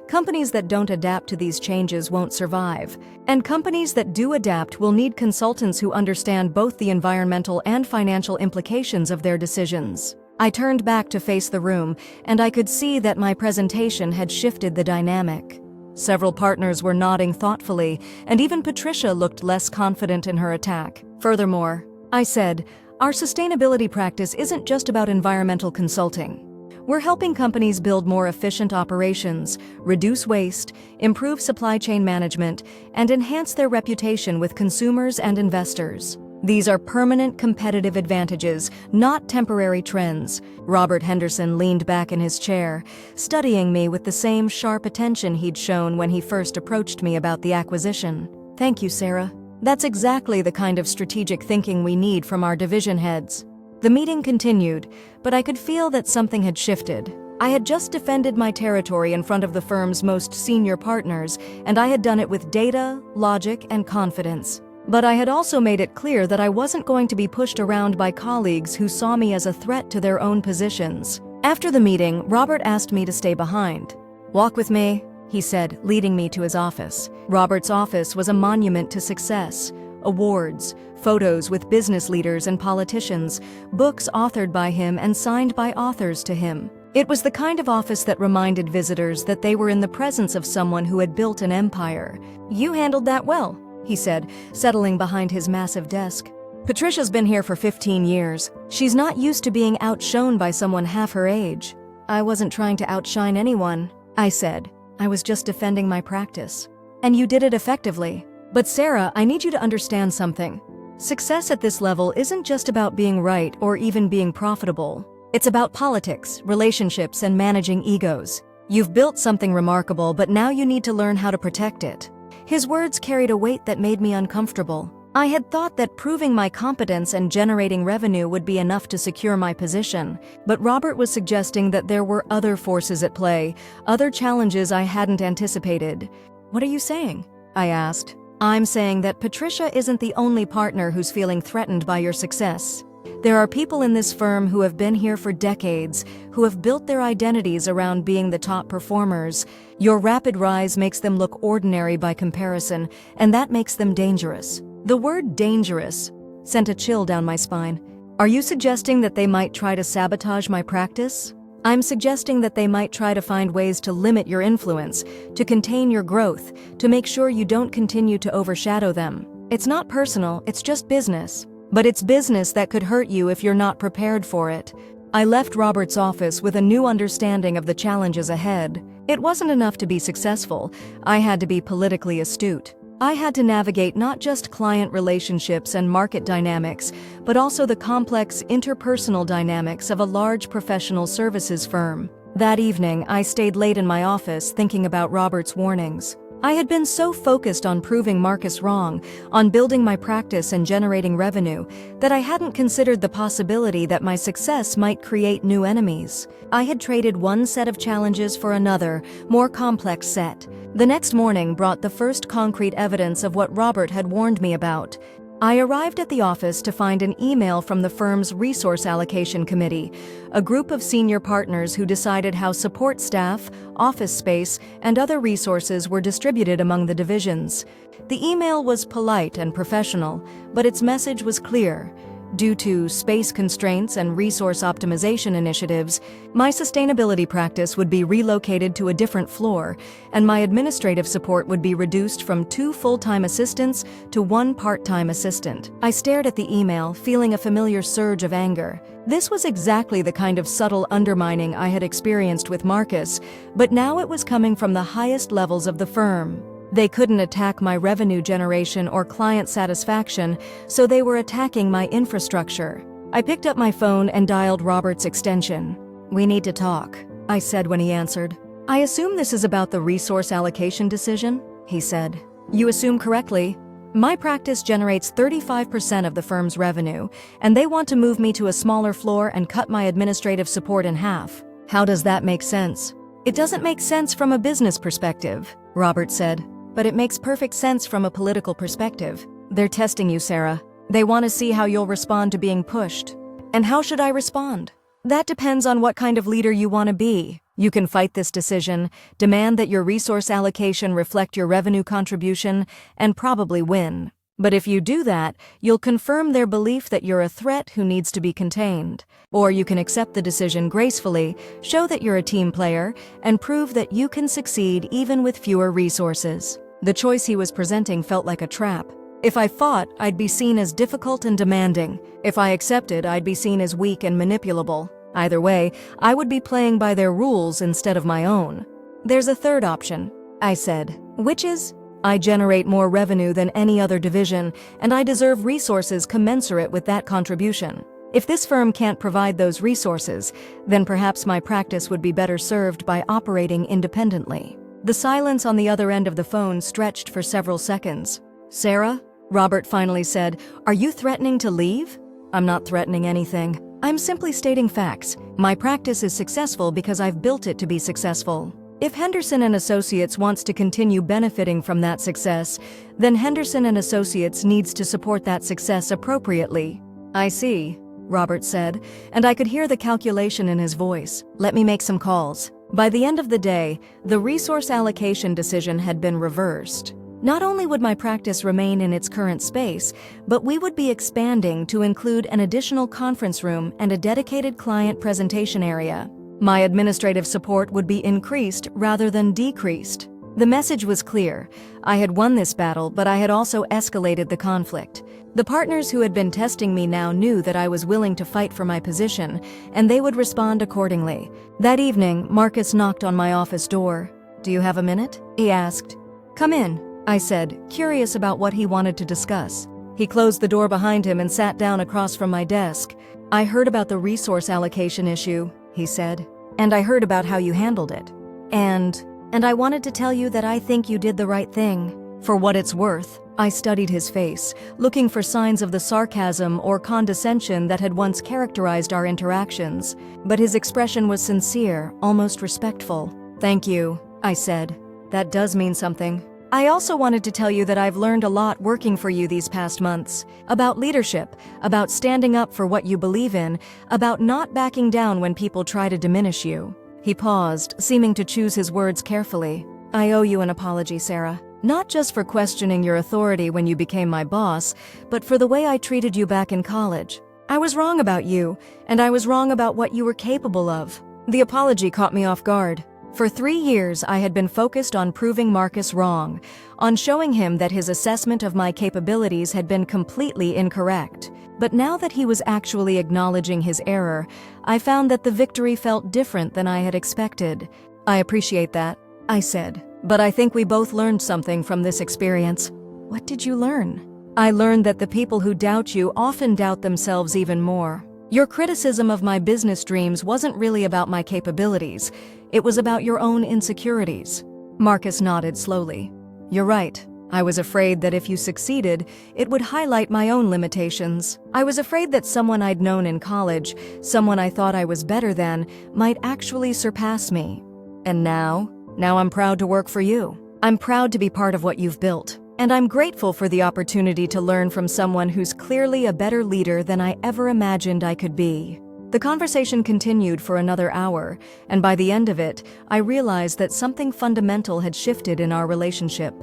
Companies that don't adapt to these changes won't survive, and companies that do adapt will need consultants who understand both the environmental and financial implications of their decisions. I turned back to face the room, and I could see that my presentation had shifted the dynamic. Several partners were nodding thoughtfully, and even Patricia looked less confident in her attack. Furthermore, I said, our sustainability practice isn't just about environmental consulting. We're helping companies build more efficient operations, reduce waste, improve supply chain management, and enhance their reputation with consumers and investors. These are permanent competitive advantages, not temporary trends. Robert Henderson leaned back in his chair, studying me with the same sharp attention he'd shown when he first approached me about the acquisition. Thank you, Sarah. That's exactly the kind of strategic thinking we need from our division heads. The meeting continued, but I could feel that something had shifted. I had just defended my territory in front of the firm's most senior partners, and I had done it with data, logic, and confidence. But I had also made it clear that I wasn't going to be pushed around by colleagues who saw me as a threat to their own positions. After the meeting, Robert asked me to stay behind. "Walk with me," he said, leading me to his office. Robert's office was a monument to success. Awards, photos with business leaders and politicians, books authored by him and signed by authors to him. It was the kind of office that reminded visitors that they were in the presence of someone who had built an empire. "You handled that well," he said, settling behind his massive desk. "Patricia's been here for 15 years. She's not used to being outshone by someone half her age." "I wasn't trying to outshine anyone," I said. "I was just defending my practice." "And you did it effectively. But Sarah, I need you to understand something. Success at this level isn't just about being right or even being profitable. It's about politics, relationships, and managing egos. You've built something remarkable, but now you need to learn how to protect it." His words carried a weight that made me uncomfortable. I had thought that proving my competence and generating revenue would be enough to secure my position, but Robert was suggesting that there were other forces at play, other challenges I hadn't anticipated. "What are you saying?" I asked. "I'm saying that Patricia isn't the only partner who's feeling threatened by your success. There are people in this firm who have been here for decades, who have built their identities around being the top performers. Your rapid rise makes them look ordinary by comparison, and that makes them dangerous." The word dangerous sent a chill down my spine. "Are you suggesting that they might try to sabotage my practice?" "I'm suggesting that they might try to find ways to limit your influence, to contain your growth, to make sure you don't continue to overshadow them. It's not personal, it's just business. But it's business that could hurt you if you're not prepared for it." I left Robert's office with a new understanding of the challenges ahead. It wasn't enough to be successful. I had to be politically astute. I had to navigate not just client relationships and market dynamics, but also the complex interpersonal dynamics of a large professional services firm. That evening, I stayed late in my office thinking about Robert's warnings. I had been so focused on proving Marcus wrong, on building my practice and generating revenue, that I hadn't considered the possibility that my success might create new enemies. I had traded one set of challenges for another, more complex set. The next morning brought the first concrete evidence of what Robert had warned me about. I arrived at the office to find an email from the firm's Resource Allocation Committee, a group of senior partners who decided how support staff, office space, and other resources were distributed among the divisions. The email was polite and professional, but its message was clear. Due to space constraints and resource optimization initiatives, my sustainability practice would be relocated to a different floor, and my administrative support would be reduced from 2 full-time assistants to 1 part-time assistant. I stared at the email, feeling a familiar surge of anger. This was exactly the kind of subtle undermining I had experienced with Marcus, but now it was coming from the highest levels of the firm. They couldn't attack my revenue generation or client satisfaction, so they were attacking my infrastructure. I picked up my phone and dialed Robert's extension. "We need to talk," I said when he answered. "I assume this is about the resource allocation decision?" he said. "You assume correctly. My practice generates 35% of the firm's revenue, and they want to move me to a smaller floor and cut my administrative support in half. How does that make sense? It doesn't make sense from a business perspective, Robert said, but it makes perfect sense from a political perspective. They're testing you, Sarah. They want to see how you'll respond to being pushed. And how should I respond? That depends on what kind of leader you want to be. You can fight this decision, demand that your resource allocation reflect your revenue contribution, and probably win. But if you do that, you'll confirm their belief that you're a threat who needs to be contained. Or you can accept the decision gracefully, show that you're a team player, and prove that you can succeed even with fewer resources. The choice he was presenting felt like a trap. If I fought, I'd be seen as difficult and demanding. If I accepted, I'd be seen as weak and manipulable. Either way, I would be playing by their rules instead of my own. There's a third option, I said, which is, I generate more revenue than any other division, and I deserve resources commensurate with that contribution. If this firm can't provide those resources, then perhaps my practice would be better served by operating independently. The silence on the other end of the phone stretched for several seconds. Sarah, Robert finally said, are you threatening to leave? I'm not threatening anything. I'm simply stating facts. My practice is successful because I've built it to be successful. If Henderson & Associates wants to continue benefiting from that success, then Henderson & Associates needs to support that success appropriately. I see, Robert said, and I could hear the calculation in his voice. Let me make some calls. By the end of the day, the resource allocation decision had been reversed. Not only would my practice remain in its current space, but we would be expanding to include an additional conference room and a dedicated client presentation area. My administrative support would be increased rather than decreased. The message was clear. I had won this battle, but I had also escalated the conflict. The partners who had been testing me now knew that I was willing to fight for my position, and they would respond accordingly. That evening, Marcus knocked on my office door. "Do you have a minute?" he asked. "Come in," I said, curious about what he wanted to discuss. He closed the door behind him and sat down across from my desk. "I heard about the resource allocation issue," he said, "and I heard about how you handled it. And I wanted to tell you that I think you did the right thing. For what it's worth." I studied his face, looking for signs of the sarcasm or condescension that had once characterized our interactions, but his expression was sincere, almost respectful. "Thank you," I said. "That does mean something. I also wanted to tell you that I've learned a lot working for you these past months. About leadership, about standing up for what you believe in, about not backing down when people try to diminish you." He paused, seeming to choose his words carefully. "I owe you an apology, Sarah. Not just for questioning your authority when you became my boss, but for the way I treated you back in college. I was wrong about you, and I was wrong about what you were capable of." The apology caught me off guard. For 3 years, I had been focused on proving Marcus wrong, on showing him that his assessment of my capabilities had been completely incorrect. But now that he was actually acknowledging his error, I found that the victory felt different than I had expected. "I appreciate that," I said, "but I think we both learned something from this experience." "What did you learn?" "I learned that the people who doubt you often doubt themselves even more. Your criticism of my business dreams wasn't really about my capabilities. It was about your own insecurities." Marcus nodded slowly. "You're right. I was afraid that if you succeeded, it would highlight my own limitations. I was afraid that someone I'd known in college, someone I thought I was better than, might actually surpass me. And now I'm proud to work for you. I'm proud to be part of what you've built. And I'm grateful for the opportunity to learn from someone who's clearly a better leader than I ever imagined I could be." The conversation continued for another hour, and by the end of it, I realized that something fundamental had shifted in our relationship.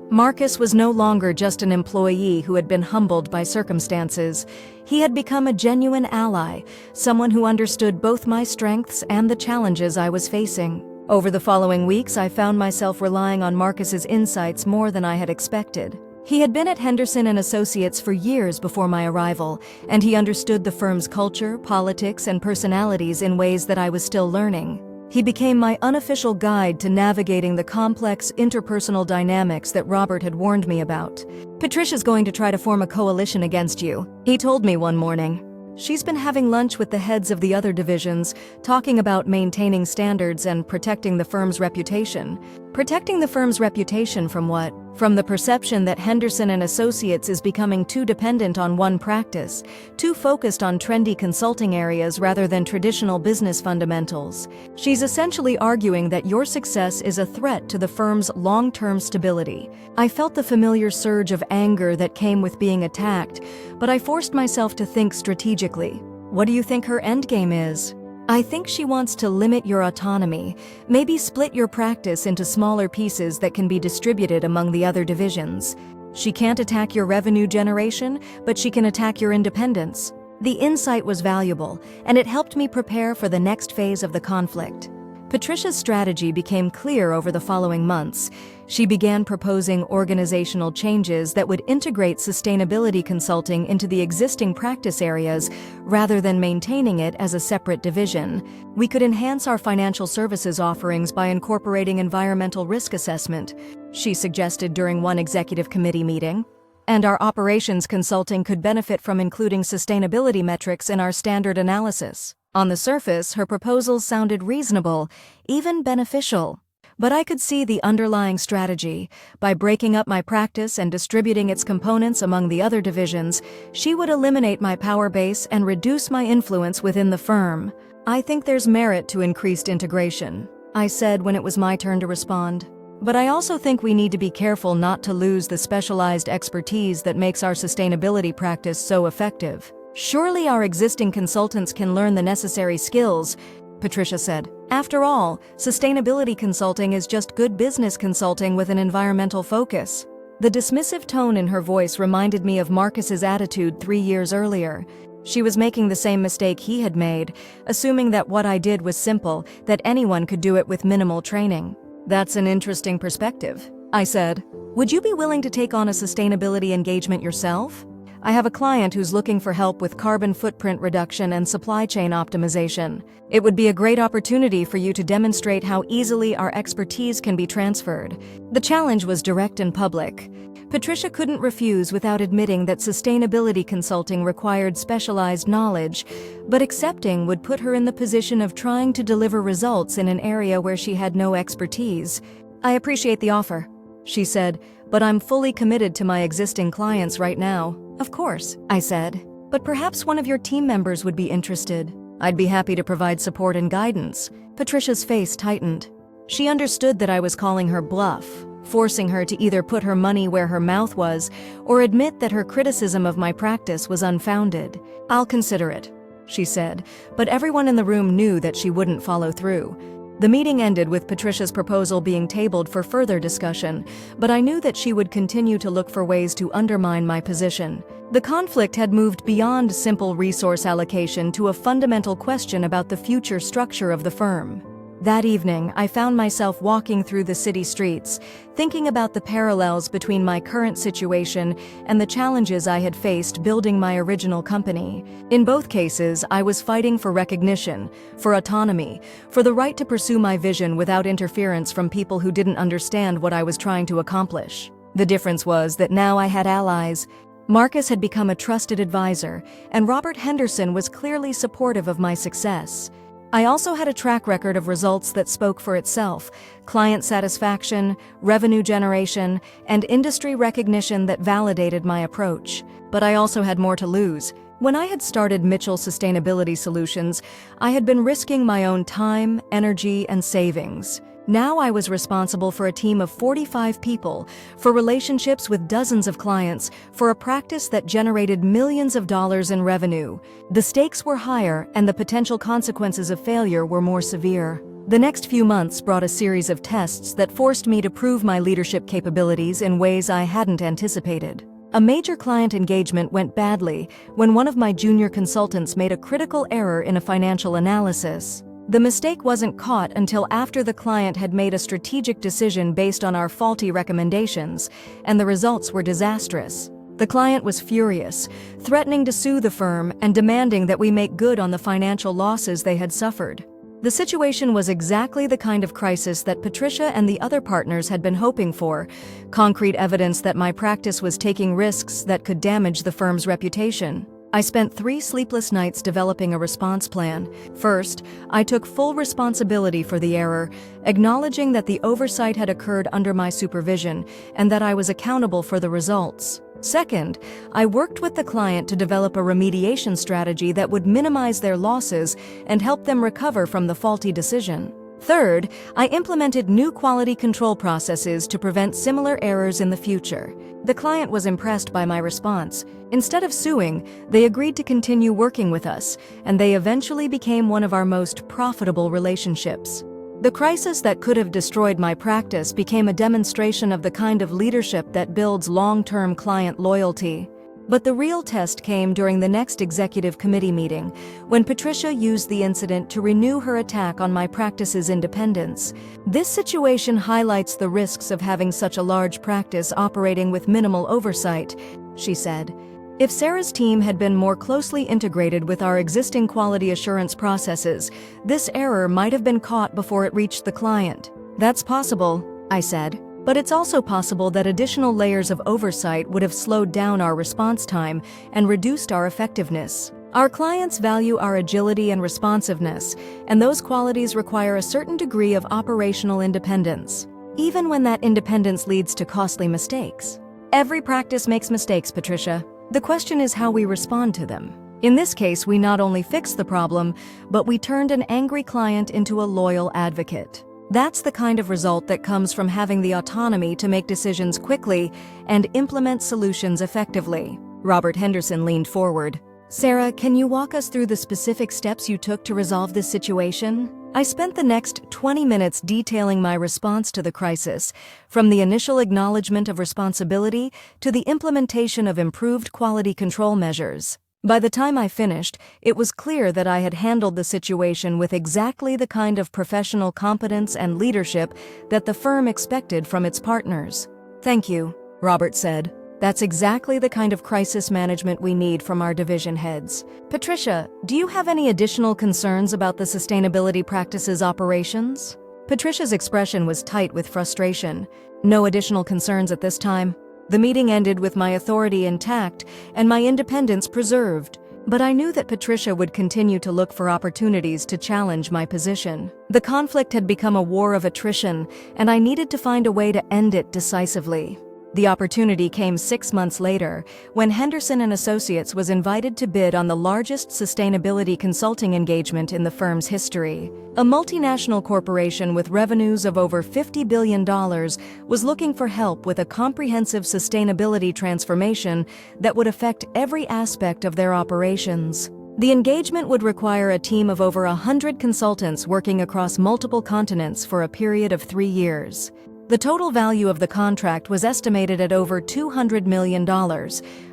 Marcus was no longer just an employee who had been humbled by circumstances. He had become a genuine ally, someone who understood both my strengths and the challenges I was facing. Over the following weeks, I found myself relying on Marcus's insights more than I had expected. He had been at Henderson & Associates for years before my arrival, and he understood the firm's culture, politics, and personalities in ways that I was still learning. He became my unofficial guide to navigating the complex interpersonal dynamics that Robert had warned me about. "Patricia's going to try to form a coalition against you," he told me one morning. She's been having lunch with the heads of the other divisions, talking about maintaining standards and protecting the firm's reputation. Protecting the firm's reputation from what? From the perception that Henderson and Associates is becoming too dependent on one practice, too focused on trendy consulting areas rather than traditional business fundamentals. She's essentially arguing that your success is a threat to the firm's long-term stability. I felt the familiar surge of anger that came with being attacked, but I forced myself to think strategically. What do you think her endgame is? I think she wants to limit your autonomy, maybe split your practice into smaller pieces that can be distributed among the other divisions. She can't attack your revenue generation, but she can attack your independence. The insight was valuable, and it helped me prepare for the next phase of the conflict. Patricia's strategy became clear over the following months. She began proposing organizational changes that would integrate sustainability consulting into the existing practice areas rather than maintaining it as a separate division. We could enhance our financial services offerings by incorporating environmental risk assessment, she suggested during one executive committee meeting. And our operations consulting could benefit from including sustainability metrics in our standard analysis. On the surface, her proposals sounded reasonable, even beneficial. But I could see the underlying strategy. By breaking up my practice and distributing its components among the other divisions, she would eliminate my power base and reduce my influence within the firm. I think there's merit to increased integration, I said when it was my turn to respond. But I also think we need to be careful not to lose the specialized expertise that makes our sustainability practice so effective. Surely our existing consultants can learn the necessary skills, Patricia said. After all, sustainability consulting is just good business consulting with an environmental focus. The dismissive tone in her voice reminded me of Marcus's attitude 3 years earlier. She was making the same mistake he had made, assuming that what I did was simple, that anyone could do it with minimal training. That's an interesting perspective, I said. Would you be willing to take on a sustainability engagement yourself? I have a client who's looking for help with carbon footprint reduction and supply chain optimization. It would be a great opportunity for you to demonstrate how easily our expertise can be transferred. The challenge was direct and public. Patricia couldn't refuse without admitting that sustainability consulting required specialized knowledge, but accepting would put her in the position of trying to deliver results in an area where she had no expertise. I appreciate the offer, she said, but I'm fully committed to my existing clients right now. Of course, I said, but perhaps one of your team members would be interested. I'd be happy to provide support and guidance. Patricia's face tightened. She understood that I was calling her bluff, forcing her to either put her money where her mouth was or admit that her criticism of my practice was unfounded. I'll consider it, she said, but everyone in the room knew that she wouldn't follow through. The meeting ended with Patricia's proposal being tabled for further discussion, but I knew that she would continue to look for ways to undermine my position. The conflict had moved beyond simple resource allocation to a fundamental question about the future structure of the firm. That evening, I found myself walking through the city streets, thinking about the parallels between my current situation and the challenges I had faced building my original company. In both cases, I was fighting for recognition, for autonomy, for the right to pursue my vision without interference from people who didn't understand what I was trying to accomplish. The difference was that now I had allies. Marcus had become a trusted advisor, and Robert Henderson was clearly supportive of my success. I also had a track record of results that spoke for itself: client satisfaction, revenue generation, and industry recognition that validated my approach. But I also had more to lose. When I had started Mitchell Sustainability Solutions, I had been risking my own time, energy, and savings. Now I was responsible for a team of 45 people, for relationships with dozens of clients, for a practice that generated millions of dollars in revenue. The stakes were higher, and the potential consequences of failure were more severe. The next few months brought a series of tests that forced me to prove my leadership capabilities in ways I hadn't anticipated. A major client engagement went badly when one of my junior consultants made a critical error in a financial analysis. The mistake wasn't caught until after the client had made a strategic decision based on our faulty recommendations, and the results were disastrous. The client was furious, threatening to sue the firm and demanding that we make good on the financial losses they had suffered. The situation was exactly the kind of crisis that Patricia and the other partners had been hoping for: concrete evidence that my practice was taking risks that could damage the firm's reputation. I spent 3 sleepless nights developing a response plan. First, I took full responsibility for the error, acknowledging that the oversight had occurred under my supervision and that I was accountable for the results. Second, I worked with the client to develop a remediation strategy that would minimize their losses and help them recover from the faulty decision. Third, I implemented new quality control processes to prevent similar errors in the future. The client was impressed by my response. Instead of suing, they agreed to continue working with us, and they eventually became one of our most profitable relationships. The crisis that could have destroyed my practice became a demonstration of the kind of leadership that builds long-term client loyalty. But the real test came during the next executive committee meeting, when Patricia used the incident to renew her attack on my practice's independence. This situation highlights the risks of having such a large practice operating with minimal oversight, she said. If Sarah's team had been more closely integrated with our existing quality assurance processes, this error might have been caught before it reached the client. That's possible, I said. But it's also possible that additional layers of oversight would have slowed down our response time and reduced our effectiveness. Our clients value our agility and responsiveness, and those qualities require a certain degree of operational independence, even when that independence leads to costly mistakes. Every practice makes mistakes, Patricia. The question is how we respond to them. In this case, we not only fixed the problem, but we turned an angry client into a loyal advocate. That's the kind of result that comes from having the autonomy to make decisions quickly and implement solutions effectively. Robert Henderson leaned forward. Sarah, can you walk us through the specific steps you took to resolve this situation? I spent the next 20 minutes detailing my response to the crisis, from the initial acknowledgement of responsibility to the implementation of improved quality control measures. By the time I finished, it was clear that I had handled the situation with exactly the kind of professional competence and leadership that the firm expected from its partners. Thank you, Robert said. That's exactly the kind of crisis management we need from our division heads. Patricia, do you have any additional concerns about the sustainability practices operations? Patricia's expression was tight with frustration. No additional concerns at this time. The meeting ended with my authority intact and my independence preserved, but I knew that Patricia would continue to look for opportunities to challenge my position. The conflict had become a war of attrition, and I needed to find a way to end it decisively. The opportunity came 6 months later, when Henderson & Associates was invited to bid on the largest sustainability consulting engagement in the firm's history. A multinational corporation with revenues of over $50 billion was looking for help with a comprehensive sustainability transformation that would affect every aspect of their operations. The engagement would require a team of over 100 consultants working across multiple continents for a period of 3 years. The total value of the contract was estimated at over $200 million,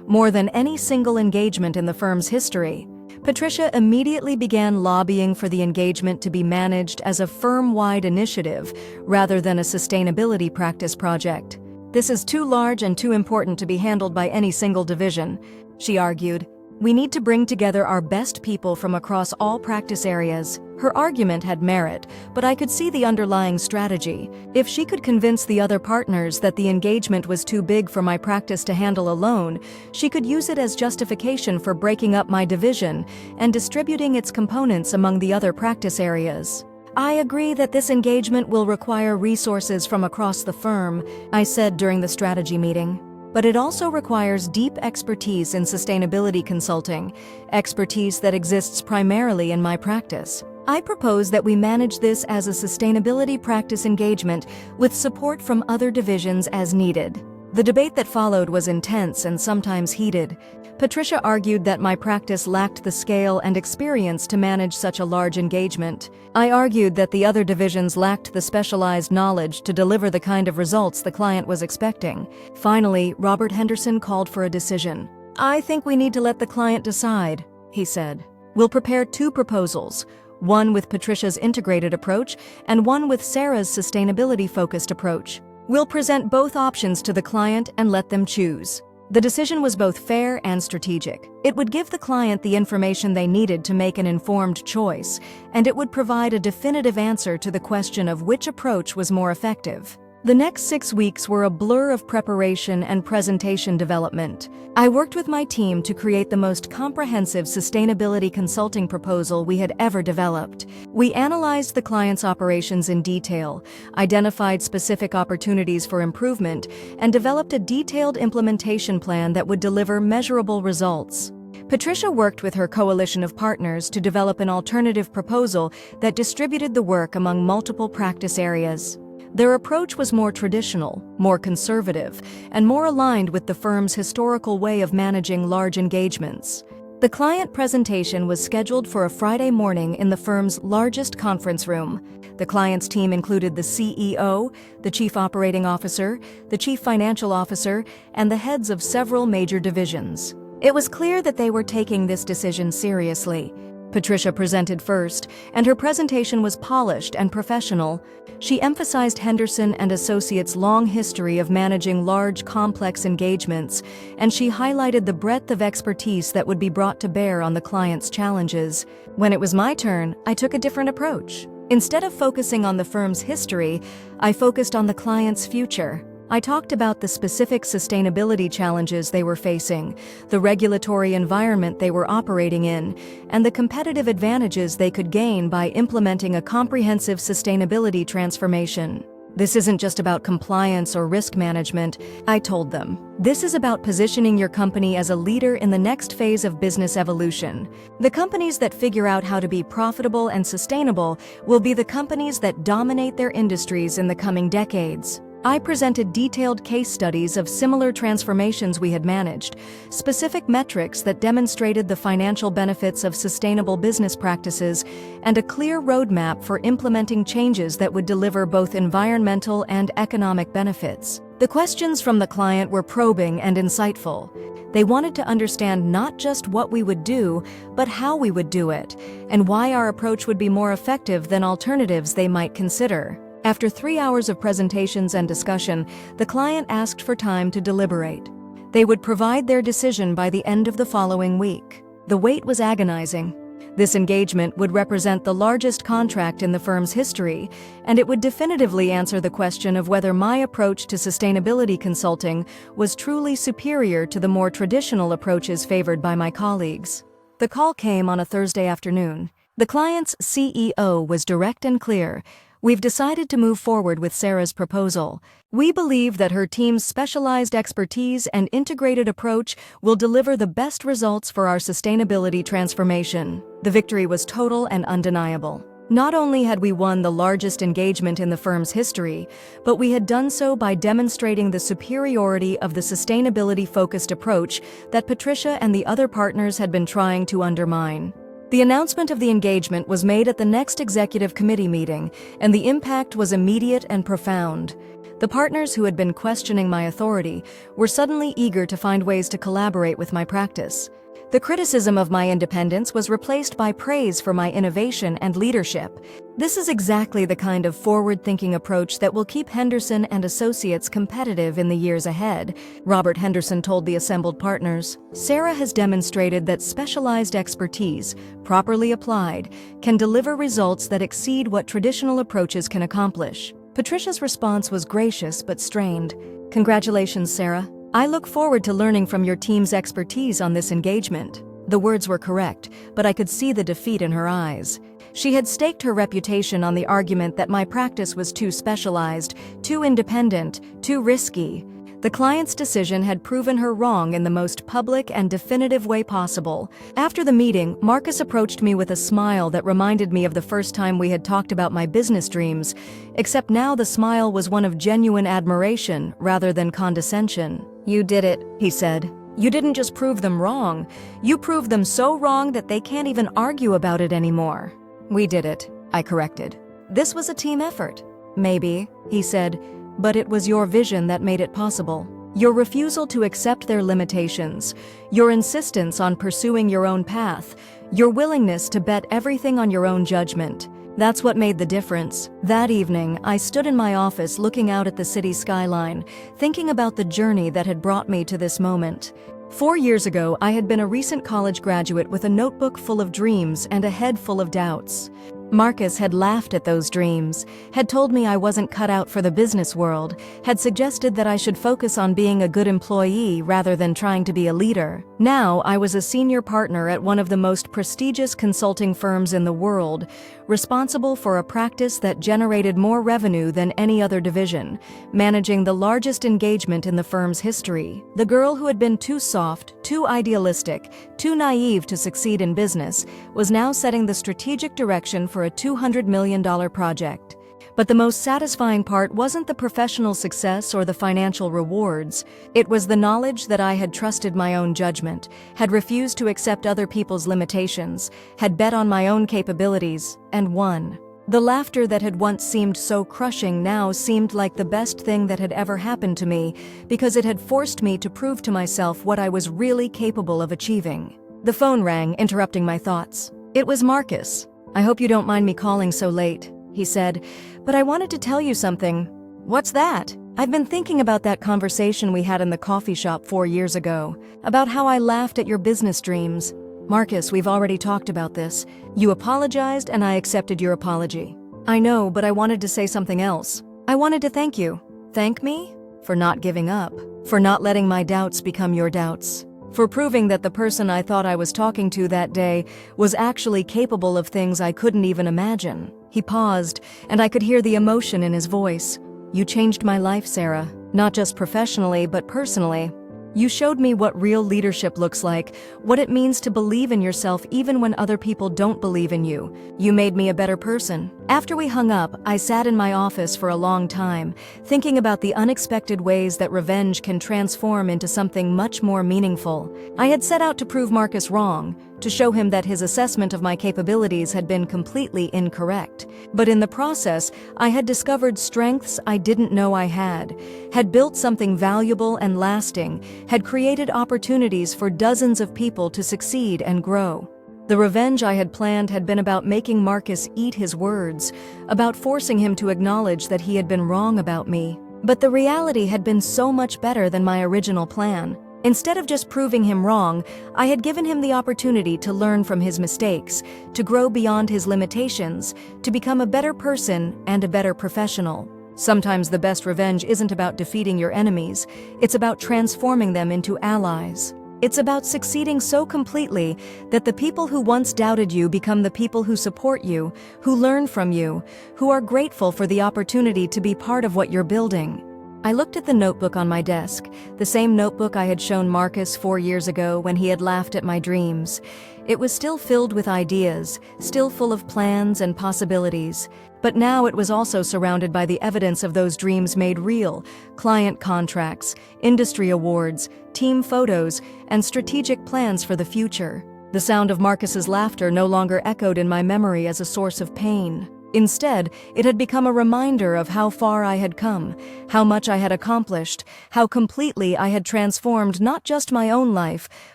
more than any single engagement in the firm's history. Patricia immediately began lobbying for the engagement to be managed as a firm-wide initiative rather than a sustainability practice project. This is too large and too important to be handled by any single division, she argued. We need to bring together our best people from across all practice areas. Her argument had merit, but I could see the underlying strategy. If she could convince the other partners that the engagement was too big for my practice to handle alone, she could use it as justification for breaking up my division and distributing its components among the other practice areas. I agree that this engagement will require resources from across the firm, I said during the strategy meeting. But it also requires deep expertise in sustainability consulting, expertise that exists primarily in my practice. I propose that we manage this as a sustainability practice engagement with support from other divisions as needed. The debate that followed was intense and sometimes heated. Patricia argued that my practice lacked the scale and experience to manage such a large engagement. I argued that the other divisions lacked the specialized knowledge to deliver the kind of results the client was expecting. Finally, Robert Henderson called for a decision. I think we need to let the client decide, he said. We'll prepare 2 proposals, one with Patricia's integrated approach and one with Sarah's sustainability-focused approach. We'll present both options to the client and let them choose. The decision was both fair and strategic. It would give the client the information they needed to make an informed choice, and it would provide a definitive answer to the question of which approach was more effective. The next 6 weeks were a blur of preparation and presentation development. I worked with my team to create the most comprehensive sustainability consulting proposal we had ever developed. We analyzed the client's operations in detail, identified specific opportunities for improvement, and developed a detailed implementation plan that would deliver measurable results. Patricia worked with her coalition of partners to develop an alternative proposal that distributed the work among multiple practice areas. Their approach was more traditional, more conservative, and more aligned with the firm's historical way of managing large engagements. The client presentation was scheduled for a Friday morning in the firm's largest conference room. The client's team included the CEO, the Chief Operating Officer, the Chief Financial Officer, and the heads of several major divisions. It was clear that they were taking this decision seriously. Patricia presented first, and her presentation was polished and professional. She emphasized Henderson and Associates' long history of managing large, complex engagements, and she highlighted the breadth of expertise that would be brought to bear on the client's challenges. When it was my turn, I took a different approach. Instead of focusing on the firm's history, I focused on the client's future. I talked about the specific sustainability challenges they were facing, the regulatory environment they were operating in, and the competitive advantages they could gain by implementing a comprehensive sustainability transformation. This isn't just about compliance or risk management, I told them. This is about positioning your company as a leader in the next phase of business evolution. The companies that figure out how to be profitable and sustainable will be the companies that dominate their industries in the coming decades. I presented detailed case studies of similar transformations we had managed, specific metrics that demonstrated the financial benefits of sustainable business practices, and a clear roadmap for implementing changes that would deliver both environmental and economic benefits. The questions from the client were probing and insightful. They wanted to understand not just what we would do, but how we would do it, and why our approach would be more effective than alternatives they might consider. After 3 hours of presentations and discussion, the client asked for time to deliberate. They would provide their decision by the end of the following week. The wait was agonizing. This engagement would represent the largest contract in the firm's history, and it would definitively answer the question of whether my approach to sustainability consulting was truly superior to the more traditional approaches favored by my colleagues. The call came on a Thursday afternoon. The client's CEO was direct and clear. We've decided to move forward with Sarah's proposal. We believe that her team's specialized expertise and integrated approach will deliver the best results for our sustainability transformation. The victory was total and undeniable. Not only had we won the largest engagement in the firm's history, but we had done so by demonstrating the superiority of the sustainability-focused approach that Patricia and the other partners had been trying to undermine. The announcement of the engagement was made at the next executive committee meeting, and the impact was immediate and profound. The partners who had been questioning my authority were suddenly eager to find ways to collaborate with my practice. The criticism of my independence was replaced by praise for my innovation and leadership. This is exactly the kind of forward-thinking approach that will keep Henderson and Associates competitive in the years ahead, Robert Henderson told the assembled partners. Sarah has demonstrated that specialized expertise, properly applied, can deliver results that exceed what traditional approaches can accomplish. Patricia's response was gracious but strained. Congratulations, Sarah. I look forward to learning from your team's expertise on this engagement. The words were correct, but I could see the defeat in her eyes. She had staked her reputation on the argument that my practice was too specialized, too independent, too risky. The client's decision had proven her wrong in the most public and definitive way possible. After the meeting, Marcus approached me with a smile that reminded me of the first time we had talked about my business dreams, except now the smile was one of genuine admiration rather than condescension. "You did it," he said. "You didn't just prove them wrong. You proved them so wrong that they can't even argue about it anymore." "We did it," I corrected. "This was a team effort." "Maybe," he said, "but it was your vision that made it possible. Your refusal to accept their limitations, your insistence on pursuing your own path, your willingness to bet everything on your own judgment. That's what made the difference." That evening, I stood in my office looking out at the city skyline, thinking about the journey that had brought me to this moment. 4 years ago, I had been a recent college graduate with a notebook full of dreams and a head full of doubts. Marcus had laughed at those dreams, had told me I wasn't cut out for the business world, had suggested that I should focus on being a good employee rather than trying to be a leader. Now, I was a senior partner at one of the most prestigious consulting firms in the world, responsible for a practice that generated more revenue than any other division, managing the largest engagement in the firm's history. The girl who had been too soft, too idealistic, too naive to succeed in business, was now setting the strategic direction for a $200 million project. But the most satisfying part wasn't the professional success or the financial rewards. It was the knowledge that I had trusted my own judgment, had refused to accept other people's limitations, had bet on my own capabilities, and won. The laughter that had once seemed so crushing now seemed like the best thing that had ever happened to me, because it had forced me to prove to myself what I was really capable of achieving. The phone rang, interrupting my thoughts. It was Marcus. "I hope you don't mind me calling so late," he said, "but I wanted to tell you something." "What's that?" "I've been thinking about that conversation we had in the coffee shop 4 years ago, about how I laughed at your business dreams. Marcus, we've already talked about this. You apologized and I accepted your apology." "I know, but I wanted to say something else. I wanted to thank you." "Thank me?" "For not giving up. For not letting my doubts become your doubts. For proving that the person I thought I was talking to that day was actually capable of things I couldn't even imagine." He paused, and I could hear the emotion in his voice. "You changed my life, Sarah. Not just professionally, but personally. You showed me what real leadership looks like, what it means to believe in yourself even when other people don't believe in you. You made me a better person." After we hung up, I sat in my office for a long time, thinking about the unexpected ways that revenge can transform into something much more meaningful. I had set out to prove Marcus wrong, to show him that his assessment of my capabilities had been completely incorrect. But in the process, I had discovered strengths I didn't know I had built something valuable and lasting, had created opportunities for dozens of people to succeed and grow. The revenge I had planned had been about making Marcus eat his words, about forcing him to acknowledge that he had been wrong about me. But the reality had been so much better than my original plan. Instead of just proving him wrong, I had given him the opportunity to learn from his mistakes, to grow beyond his limitations, to become a better person and a better professional. Sometimes the best revenge isn't about defeating your enemies, it's about transforming them into allies. It's about succeeding so completely that the people who once doubted you become the people who support you, who learn from you, who are grateful for the opportunity to be part of what you're building. I looked at the notebook on my desk, the same notebook I had shown Marcus 4 years ago when he had laughed at my dreams. It was still filled with ideas, still full of plans and possibilities. But now it was also surrounded by the evidence of those dreams made real: client contracts, industry awards, team photos, and strategic plans for the future. The sound of Marcus's laughter no longer echoed in my memory as a source of pain. Instead, it had become a reminder of how far I had come, how much I had accomplished, how completely I had transformed not just my own life,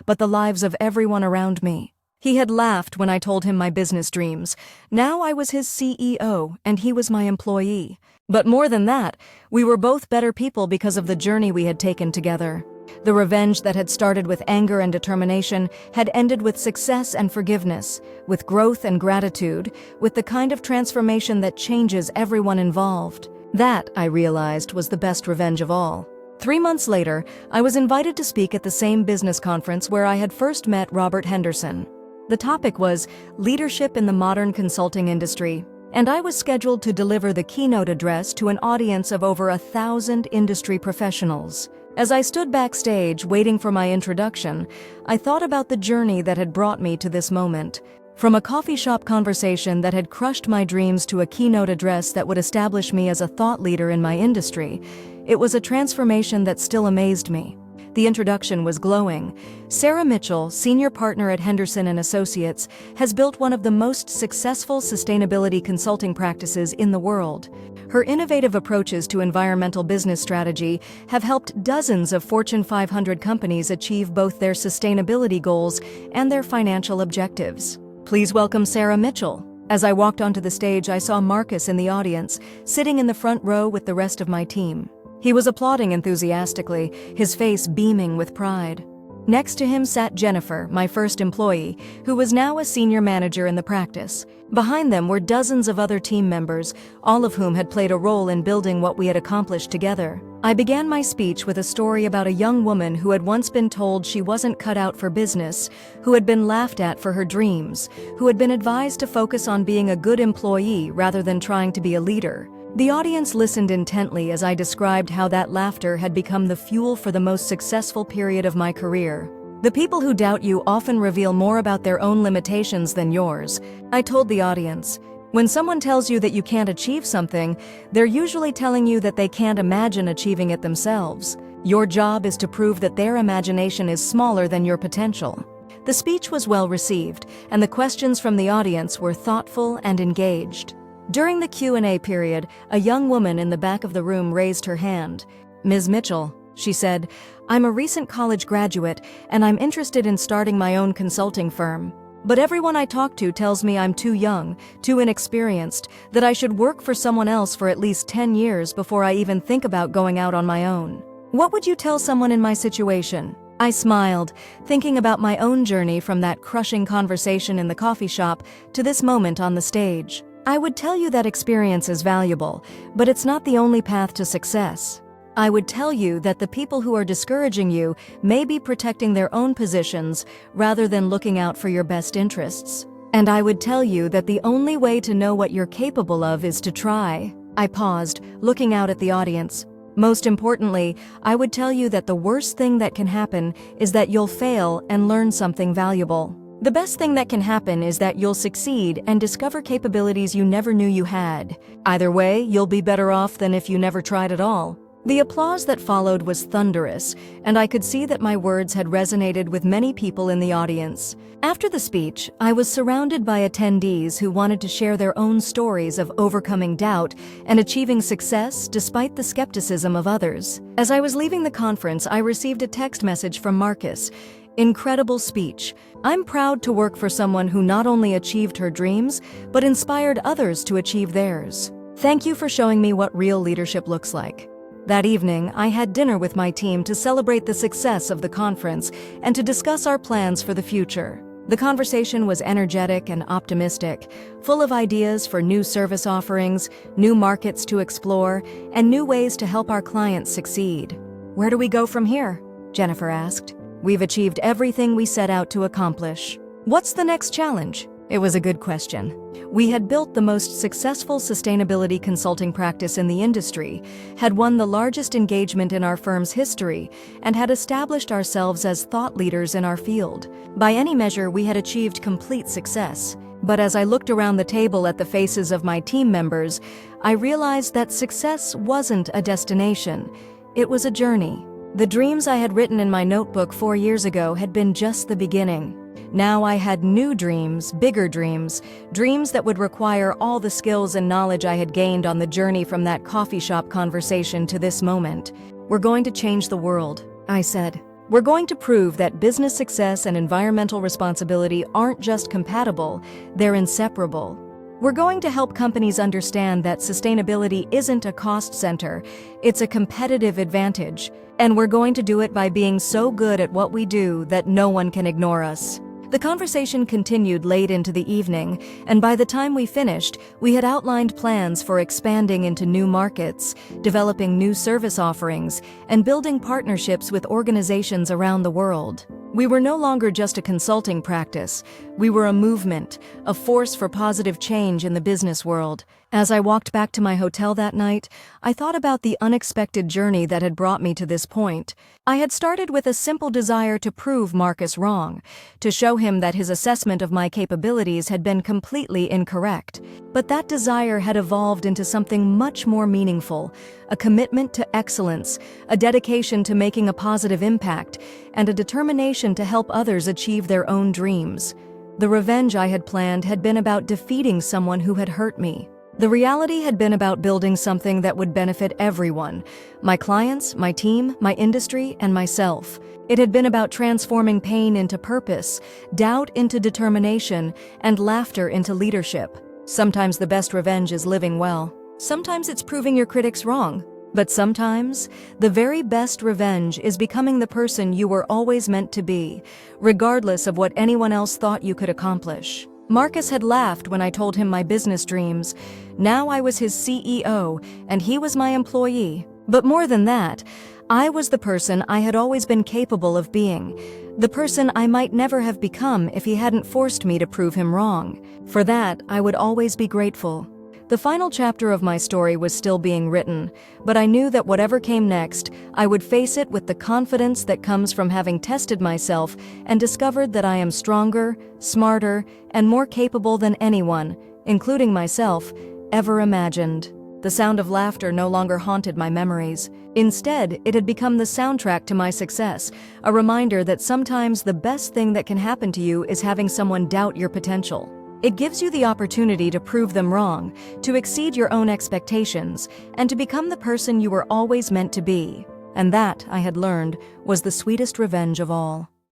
but the lives of everyone around me. He had laughed when I told him my business dreams. Now I was his CEO, and he was my employee. But more than that, we were both better people because of the journey we had taken together. The revenge that had started with anger and determination had ended with success and forgiveness, with growth and gratitude, with the kind of transformation that changes everyone involved. That, I realized, was the best revenge of all. 3 months later, I was invited to speak at the same business conference where I had first met Robert Henderson. The topic was leadership in the modern consulting industry, and I was scheduled to deliver the keynote address to an audience of over 1,000 industry professionals. As I stood backstage waiting for my introduction, I thought about the journey that had brought me to this moment. From a coffee shop conversation that had crushed my dreams to a keynote address that would establish me as a thought leader in my industry, it was a transformation that still amazed me. The introduction was glowing. Sarah Mitchell, senior partner at Henderson & Associates, has built one of the most successful sustainability consulting practices in the world. Her innovative approaches to environmental business strategy have helped dozens of Fortune 500 companies achieve both their sustainability goals and their financial objectives. Please welcome Sarah Mitchell. As I walked onto the stage, I saw Marcus in the audience, sitting in the front row with the rest of my team. He was applauding enthusiastically, his face beaming with pride. Next to him sat Jennifer, my first employee, who was now a senior manager in the practice. Behind them were dozens of other team members, all of whom had played a role in building what we had accomplished together. I began my speech with a story about a young woman who had once been told she wasn't cut out for business, who had been laughed at for her dreams, who had been advised to focus on being a good employee rather than trying to be a leader. The audience listened intently as I described how that laughter had become the fuel for the most successful period of my career. The people who doubt you often reveal more about their own limitations than yours, I told the audience. When someone tells you that you can't achieve something, they're usually telling you that they can't imagine achieving it themselves. Your job is to prove that their imagination is smaller than your potential. The speech was well received, and the questions from the audience were thoughtful and engaged. During the Q&A period, a young woman in the back of the room raised her hand. "Ms. Mitchell," she said, "I'm a recent college graduate, and I'm interested in starting my own consulting firm. But everyone I talk to tells me I'm too young, too inexperienced, that I should work for someone else for at least 10 years before I even think about going out on my own. What would you tell someone in my situation?" I smiled, thinking about my own journey from that crushing conversation in the coffee shop to this moment on the stage. I would tell you that experience is valuable, but it's not the only path to success. I would tell you that the people who are discouraging you may be protecting their own positions rather than looking out for your best interests. And I would tell you that the only way to know what you're capable of is to try. I paused, looking out at the audience. Most importantly, I would tell you that the worst thing that can happen is that you'll fail and learn something valuable. The best thing that can happen is that you'll succeed and discover capabilities you never knew you had. Either way, you'll be better off than if you never tried at all. The applause that followed was thunderous, and I could see that my words had resonated with many people in the audience. After the speech, I was surrounded by attendees who wanted to share their own stories of overcoming doubt and achieving success despite the skepticism of others. As I was leaving the conference, I received a text message from Marcus. "Incredible speech. I'm proud to work for someone who not only achieved her dreams, but inspired others to achieve theirs. Thank you for showing me what real leadership looks like." That evening, I had dinner with my team to celebrate the success of the conference and to discuss our plans for the future. The conversation was energetic and optimistic, full of ideas for new service offerings, new markets to explore, and new ways to help our clients succeed. "Where do we go from here?" Jennifer asked. "We've achieved everything we set out to accomplish. What's the next challenge?" It was a good question. We had built the most successful sustainability consulting practice in the industry, had won the largest engagement in our firm's history, and had established ourselves as thought leaders in our field. By any measure, we had achieved complete success. But as I looked around the table at the faces of my team members, I realized that success wasn't a destination. It was a journey. The dreams I had written in my notebook 4 years ago had been just the beginning. Now I had new dreams, bigger dreams, dreams that would require all the skills and knowledge I had gained on the journey from that coffee shop conversation to this moment. "We're going to change the world," I said. "We're going to prove that business success and environmental responsibility aren't just compatible, they're inseparable. We're going to help companies understand that sustainability isn't a cost center, it's a competitive advantage. And we're going to do it by being so good at what we do that no one can ignore us." The conversation continued late into the evening, and by the time we finished, we had outlined plans for expanding into new markets, developing new service offerings, and building partnerships with organizations around the world. We were no longer just a consulting practice. We were a movement, a force for positive change in the business world. As I walked back to my hotel that night, I thought about the unexpected journey that had brought me to this point. I had started with a simple desire to prove Marcus wrong, to show him that his assessment of my capabilities had been completely incorrect. But that desire had evolved into something much more meaningful, a commitment to excellence, a dedication to making a positive impact, and a determination to help others achieve their own dreams. The revenge I had planned had been about defeating someone who had hurt me. The reality had been about building something that would benefit everyone: my clients, my team, my industry, and myself. It had been about transforming pain into purpose, doubt into determination, and laughter into leadership. Sometimes the best revenge is living well. Sometimes it's proving your critics wrong. But sometimes, the very best revenge is becoming the person you were always meant to be, regardless of what anyone else thought you could accomplish. Marcus had laughed when I told him my business dreams. Now I was his CEO, and he was my employee. But more than that, I was the person I had always been capable of being, the person I might never have become if he hadn't forced me to prove him wrong. For that, I would always be grateful. The final chapter of my story was still being written, but I knew that whatever came next, I would face it with the confidence that comes from having tested myself and discovered that I am stronger, smarter, and more capable than anyone, including myself, ever imagined. The sound of laughter no longer haunted my memories. Instead, it had become the soundtrack to my success, a reminder that sometimes the best thing that can happen to you is having someone doubt your potential. It gives you the opportunity to prove them wrong, to exceed your own expectations, and to become the person you were always meant to be. And that, I had learned, was the sweetest revenge of all.